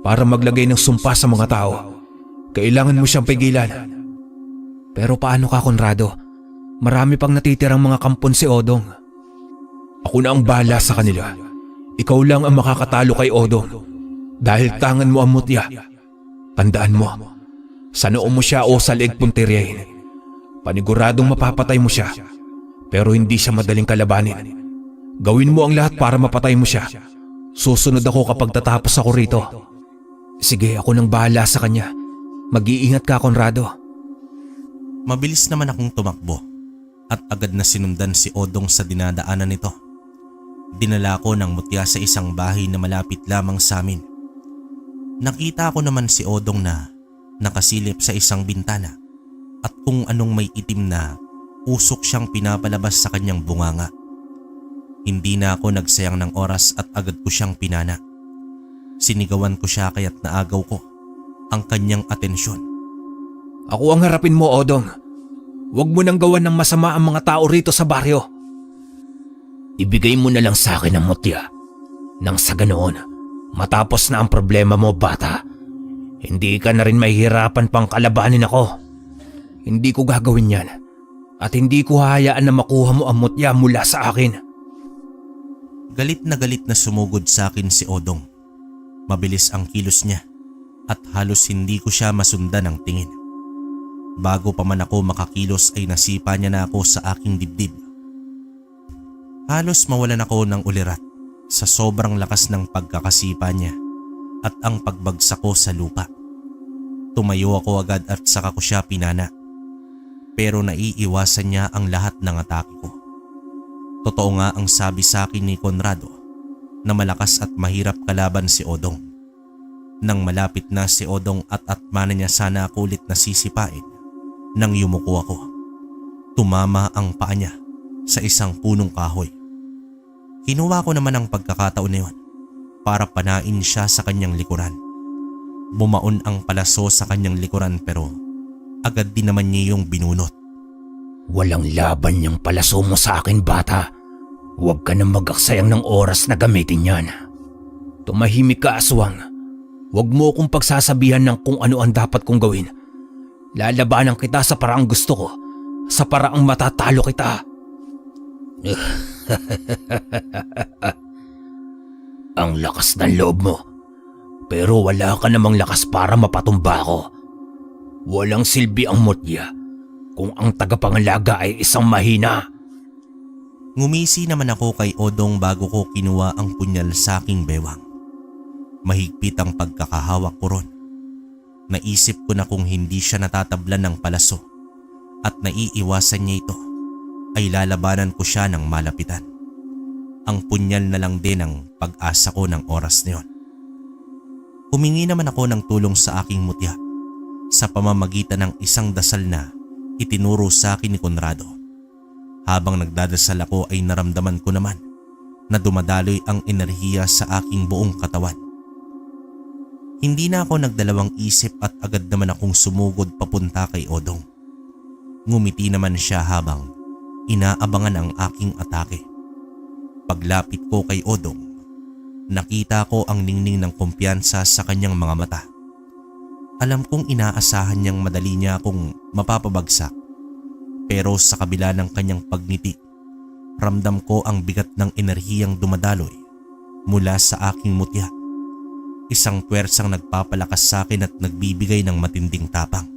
para maglagay ng sumpa sa mga tao. Kailangan mo siyang pigilan. Pero paano ka, Conrado? Marami pang natitirang mga kampon si Odong. Ako na ang bahala sa kanila. Ikaw lang ang makakatalo kay Odong. Dahil tangan mo ang mutya. Tandaan mo, sa noo mo siya o sa leeg puntiryahin. Paniguradong mapapatay mo siya. Pero hindi siya madaling kalabanin. Gawin mo ang lahat para mapatay mo siya. Susunod ako kapag tatapos ako rito. Sige, ako nang bahala sa kanya. Mag-iingat ka, Conrado. Mabilis naman akong tumakbo at agad na sinundan si Odong sa dinadaanan nito. Dinala ko ng mutya sa isang bahay na malapit lamang sa amin. Nakita ko naman si Odong na nakasilip sa isang bintana at kung anong may itim na usok siyang pinapalabas sa kanyang bunganga. Hindi na ako nagsayang ng oras at agad ko siyang pinana. Sinigawan ko siya kaya't naagaw ko ang kanyang atensyon. Ako ang harapin mo, Odong. Huwag mo nang gawan ng masama ang mga tao rito sa baryo. Ibigay mo na lang sa akin ang mutya. Nang sa ganoon, matapos na ang problema mo, bata. Hindi ka na rin mahihirapan pang kalabanin ako. Hindi ko gagawin yan. At hindi ko hahayaan na makuha mo ang mutya mula sa akin. Galit na sumugod sa akin si Odong. Mabilis ang kilos niya at halos hindi ko siya masundan ng tingin. Bago pa man ako makakilos ay nasipa niya na ako sa aking dibdib. Halos mawalan ako ng ulirat sa sobrang lakas ng pagkakasipa niya at ang pagbagsak ko sa lupa. Tumayo ako agad at saka ko siya pinana. Pero naiiwasan niya ang lahat ng atake ko. Totoo nga ang sabi sa akin ni Conrado na malakas at mahirap kalaban si Odong. Nang malapit na si Odong at atmana niya sana ako ulit na sisipain, nang yumuko ako, tumama ang paa niya sa isang punong kahoy. Kinuha ko naman ang pagkakataon na yun para panain siya sa kanyang likuran. Bumaon ang palaso sa kanyang likuran pero agad din naman niya yung binunot. Walang laban yung palaso mo sa akin, bata. Huwag ka na mag-aksayang ng oras na gamitin yan. Tumahimik ka, aswang. Huwag mo akong pagsasabihan ng kung ano ang dapat kong gawin. Lalabanan kita sa paraang gusto ko, sa paraang matatalo kita. Ang lakas ng loob mo. Pero wala ka namang lakas para mapatumba ko. Walang silbi ang mutya kung ang tagapangalaga ay isang mahina. Ngumisi naman ako kay Odong bago ko kinuha ang punyal sa aking bewang. Mahigpit ang pagkakahawak ko ron. Naisip ko na kung hindi siya natatablan ng palaso at naiiwasan niya ito, ay lalabanan ko siya ng malapitan. Ang punyal na lang din ang pag-asa ko ng oras na yon. Humingi naman ako ng tulong sa aking mutya sa pamamagitan ng isang dasal na itinuro sa akin ni Conrado. Habang nagdadasal ako ay naramdaman ko naman na dumadaloy ang enerhiya sa aking buong katawan. Hindi na ako nagdalawang isip at agad naman akong sumugod papunta kay Odong. Ngumiti naman siya habang inaabangan ang aking atake. Paglapit ko kay Odong, nakita ko ang ningning ng kumpiyansa sa kanyang mga mata. Alam kong inaasahan niyang madali niya akong mapapabagsak. Pero sa kabila ng kanyang pagngiti, ramdam ko ang bigat ng enerhiyang dumadaloy mula sa aking mutya. Isang puwersang nagpapalakas sa akin at nagbibigay ng matinding tapang.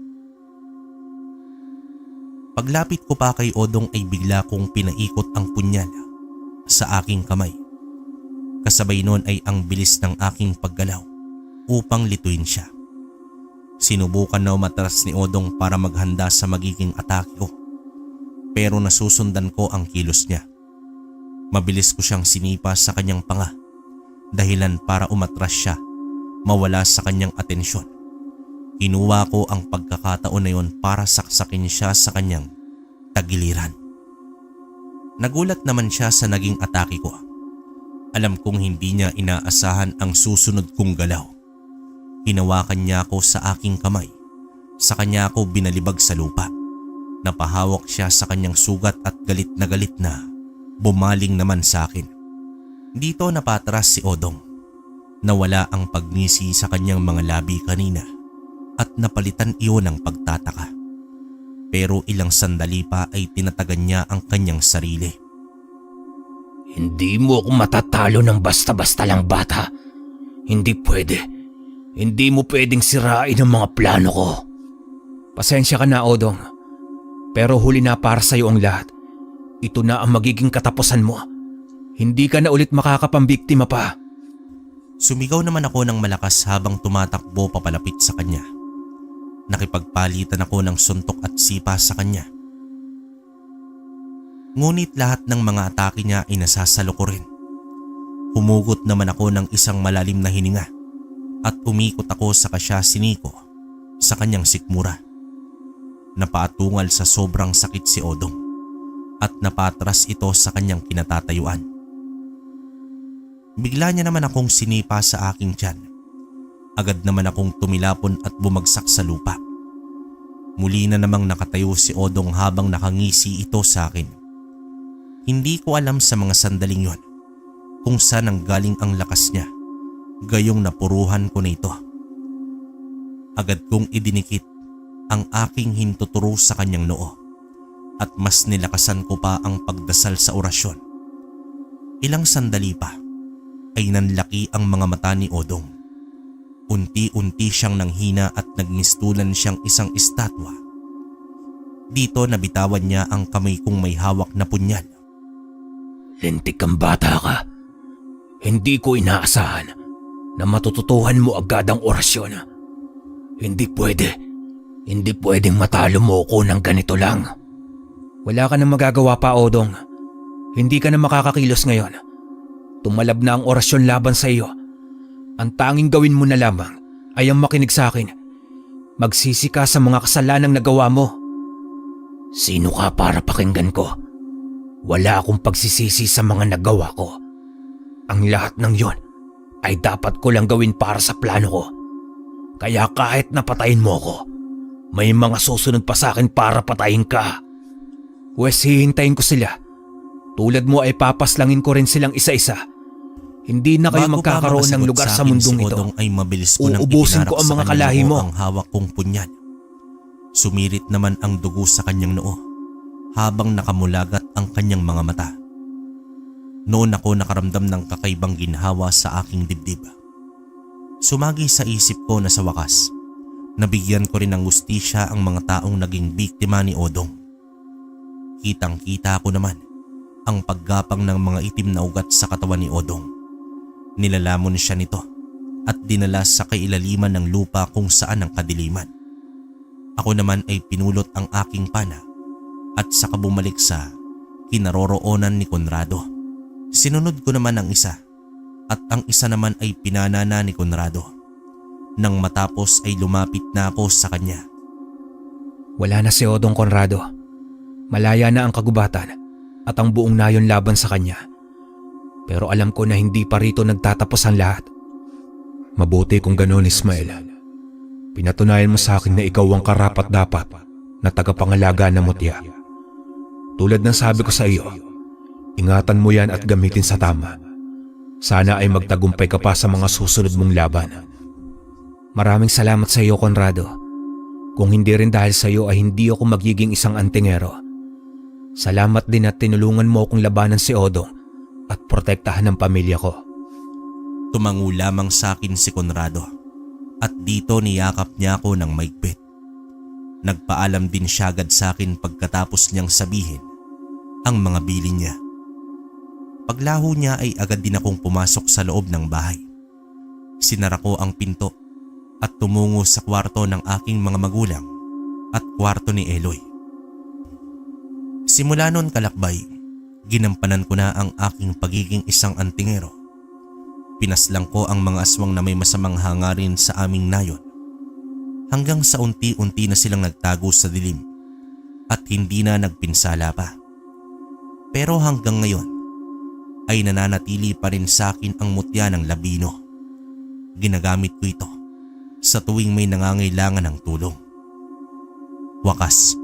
Paglapit ko pa kay Odong ay bigla kong pinaikot ang punyal sa aking kamay. Kasabay nun ay ang bilis ng aking paggalaw upang lituin siya. Sinubukan na umatras ni Odong para maghanda sa magiging atake ko, pero nasusundan ko ang kilos niya. Mabilis ko siyang sinipa sa kanyang panga, dahilan para umatras siya, mawala sa kanyang atensyon. Kinuha ko ang pagkakataon na yon para saksakin siya sa kanyang tagiliran. Nagulat naman siya sa naging atake ko. Alam kong hindi niya inaasahan ang susunod kong galaw. Hinawakan niya ako sa aking kamay. Sa kanya ako binalibag sa lupa. Napahawak siya sa kanyang sugat at galit na bumaling naman sa akin. Dito napatras si Odong. Nawala ang pagngisi sa kanyang mga labi kanina at napalitan iyon ng pagtataka. Pero ilang sandali pa ay tinatagan niya ang kanyang sarili. Hindi mo ako matatalo ng basta-basta lang, bata. Hindi pwede. Hindi mo pwedeng sirain ang mga plano ko. Pasensya ka na, Odong. Pero huli na para sa'yo ang lahat. Ito na ang magiging katapusan mo. Hindi ka na ulit makakapambiktima pa. Sumigaw naman ako ng malakas habang tumatakbo papalapit sa kanya. Nakipagpalitan ako ng suntok at sipa sa kanya. Ngunit lahat ng mga atake niya ay nasasalo ko rin. Humugot naman ako ng isang malalim na hininga at umikot ako sa kasyasini ko sa kanyang sikmura. Napaatungal sa sobrang sakit si Odong at napatras ito sa kanyang kinatatayuan. Bigla niya naman akong sinipa sa aking tiyan. Agad naman akong tumilapon at bumagsak sa lupa. Muli na namang nakatayo si Odong habang nakangisi ito sa akin. Hindi ko alam sa mga sandaling yon kung saan ang galing ang lakas niya, gayong napuruhan ko na ito. Agad kong idinikit ang aking hintuturo sa kanyang noo at mas nilakasan ko pa ang pagdasal sa orasyon. Ilang sandali pa ay nanlaki ang mga mata ni Odong. Unti-unti siyang nanghina at nagmistulan siyang isang estatwa. Dito nabitawan niya ang kamay kong may hawak na punyal. Lintik kang bata ka. Hindi ko inaasahan na matututuhan mo agad ang orasyon. Hindi pwede. Hindi pwedeng matalo mo ko ng ganito lang. Wala ka na magagawa pa, Odong. Hindi ka na makakakilos ngayon. Tumalab na ang orasyon laban sa iyo. Ang tanging gawin mo na lamang ay ang makinig sa akin. Magsisi ka sa mga kasalanang nagawa mo. Sino ka para pakinggan ko? Wala akong pagsisisi sa mga nagawa ko. Ang lahat ng yon ay dapat ko lang gawin para sa plano ko. Kaya kahit napatayin mo ko, may mga susunod pa sa akin para patayin ka. Wes, hihintayin ko sila. Tulad mo ay papaslangin ko rin silang isa-isa. Hindi na kayo Bago pa magkakaroon ng makasagot lugar sa akin mundong si ito. Odong ay mabilis ko nang Uubusin ipinarak ko ang sa mga kanyang kalahi noo mo. ang hawak kong punyal. Sumirit naman ang dugo sa kanyang noo habang nakamulagat ang kanyang mga mata. Noon ako nakaramdam ng kakaibang ginhawa sa aking dibdib. Sumagi sa isip ko na sa wakas, nabigyan ko rin ng hustisya ang mga taong naging biktima ni Odong. Kitang-kita ko naman ang paggapang ng mga itim na ugat sa katawan ni Odong. Nilalamon siya nito at dinala sa kailaliman ng lupa kung saan ang kadiliman. Ako naman ay pinulot ang aking pana at saka bumalik sa kinaroroonan ni Conrado. Sinunod ko naman ang isa at ang isa naman ay pinanana ni Conrado. Nang matapos ay lumapit na ako sa kanya. Wala na si Odong, Conrado. Malaya na ang kagubatan at ang buong nayon laban sa kanya. Pero alam ko na hindi pa rito nagtatapos ang lahat. Mabuti kung ganoon, Ismael. Pinatunayan mo sa akin na ikaw ang karapat-dapat na tagapangalaga ng mutya. Tulad ng sabi ko sa iyo, ingatan mo yan at gamitin sa tama. Sana ay magtagumpay ka pa sa mga susunod mong laban. Maraming salamat sa iyo, Conrado. Kung hindi rin dahil sa iyo ay hindi ako magiging isang antingero. Salamat din at tinulungan mo akong labanan si Odong at protektahan ang pamilya ko. Tumango lamang sa akin si Conrado at dito niyakap niya ako ng maigpit. Nagpaalam din siya agad sa akin pagkatapos niyang sabihin ang mga bilin niya. Paglaho niya ay agad din akong pumasok sa loob ng bahay. Sinara ko ang pinto at tumungo sa kwarto ng aking mga magulang at kwarto ni Eloy. Simula noon kalakbay, ginampanan ko na ang aking pagiging isang antingero. Pinaslang ko ang mga aswang na may masamang hangarin sa aming nayon hanggang sa unti-unti na silang nagtago sa dilim at hindi na nagpinsala pa. Pero hanggang ngayon ay nananatili pa rin sa akin ang mutya ng labino. Ginagamit ko ito sa tuwing may nangangailangan ng tulong. Wakas,